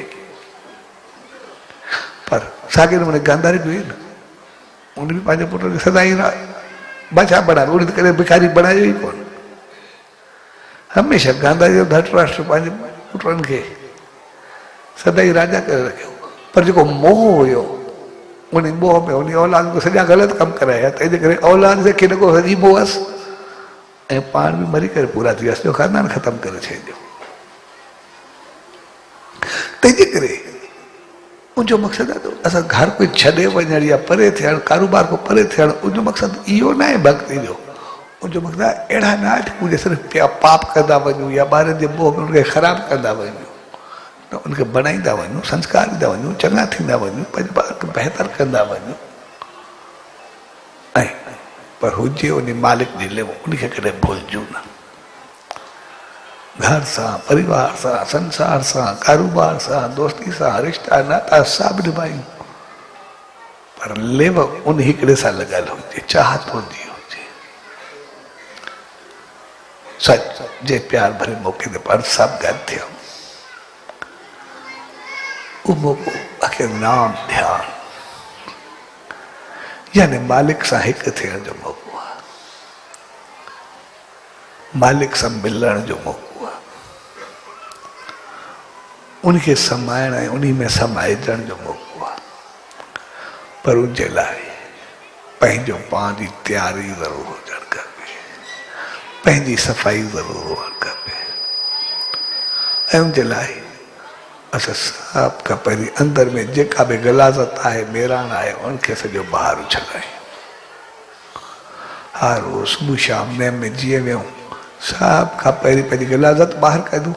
पर साॻे नमूने गांधारी बि हुई न, उन बि पंहिंजे पुटनि खे सदाई बादशाह बणायो, उन त कॾहिं भिखारी बणायो ई कोन। हमेशह गांधारी जो धृतराष्ट्र पंहिंजे पुटनि खे सदाई राजा करे रखियो। पर जेको मोह हुयो उन मोह में उन औलाद को सॼा ग़लति कमु कराया, तंहिंजे करे औलाद खे न को सॼी मोह हुअसि ऐं पाण बि मरी करे पूरा थी वियसि, जो ख़ानदान ख़तमु करे छॾियो। तंहिंजे करे उनजो मक़सदु आहे असां घर कोई छॾे वञण या परे थियणु, कारोबार को परे थियणु, उनजो मक़सदु इहो न आहे भक्ति जो। उनजो मक़सदु आहे अहिड़ा न आहे मुंहिंजे सिर्फ़ु पाप कंदा वञूं या ॿारनि जे मोह में उनखे ख़राबु कंदा वञूं, न उनखे बणाईंदा वञूं, संस्कार ॾींदा वञूं, चङा थींदा वञूं, पंहिंजे ॿार खे बहितर कंदा वञूं, ऐं पर हुजे उन मालिक जी लेव उनखे कॾहिं भुलिजूं न। घर सां, परिवार सां, संसार सां, कारोबार सां, दोस्ती सां, रिश्ता नाता सभु निभायूं, पर लेव उन हिकिड़े सां लॻल हुजे, चाहत हूंदी हुजे। सच जे प्यार भरे मौक़े ते पाण सभु गॾु थियूं, उहो मौक़ो आख़िर नाम ध्यान यानी मालिक सां हिकु थियण जो मौक़ो आहे, मालिक सां मिलण जो मौक़ो आहे, उनखे समाइण ऐं उन में समाइजण जो मौक़ो आहे। पर उनजे लाइ पंहिंजो पाण जी तयारी ज़रूरु हुजणु खपे, पंहिंजी सफ़ाई ज़रूरु हुअणु खपे, ऐं उनजे लाइ असां सभु खां पहिरीं अंदरि में जेका बि ग़लाज़त आहे, मेराण आहे, उनखे सॼो ॿाहिरि उछलायूं। हर रोज़ सुबुह शाम नेम में जीअं वियूं, सभु खां पहिरीं पंहिंजी ग़लाज़त ॿाहिरि कढूं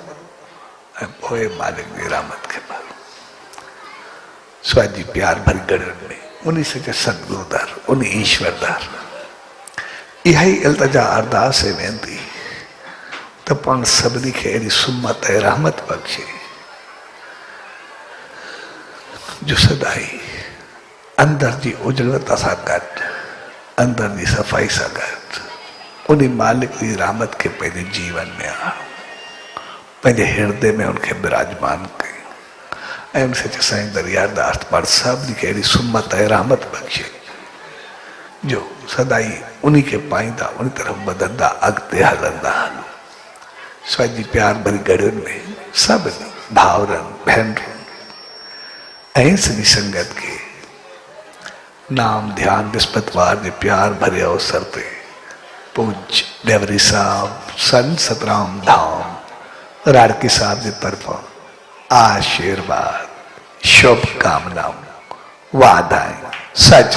ऐं पोइ मालिक जी रहमत खे भरूं। स्वाजी प्यार भरी गढ़नि में उन सॼे सतगुरु दर, उन ईश्वर दर इहा ई इल्तिजा अरदास ऐं वेंदी त पाण सभिनी खे अहिड़ी सुमत ऐं रहमत बख़्शे जो सदाई अंदर जी उजलता सां गॾु, अंदर जी सफ़ाई सां गॾु उन मालिक जी रहमत खे पंहिंजे जीवन में आणो, पंहिंजे हृदय में उनखे विराजमान कयूं ऐं उनसे साईं दरिया अरदास पाण सभिनी खे अहिड़ी सुमत ऐं रहमत बख़्शे जो सदाई उन खे पाईंदा, उन तरफ़ वधंदा, अॻिते हलंदा हलूं। स्वाजी प्यार भरी गढ़ियुनि में सभिनी भाउरनि भेनरुनि ऐं सॼी संगत के नाम ध्यान विस्पतवार जे प्यार भरे अवसर ते पूज देवरी साहब संत सतराम धाम राड़की साहब की तरफों आशीर्वाद, शुभकामनाओं, वाधाएं, सच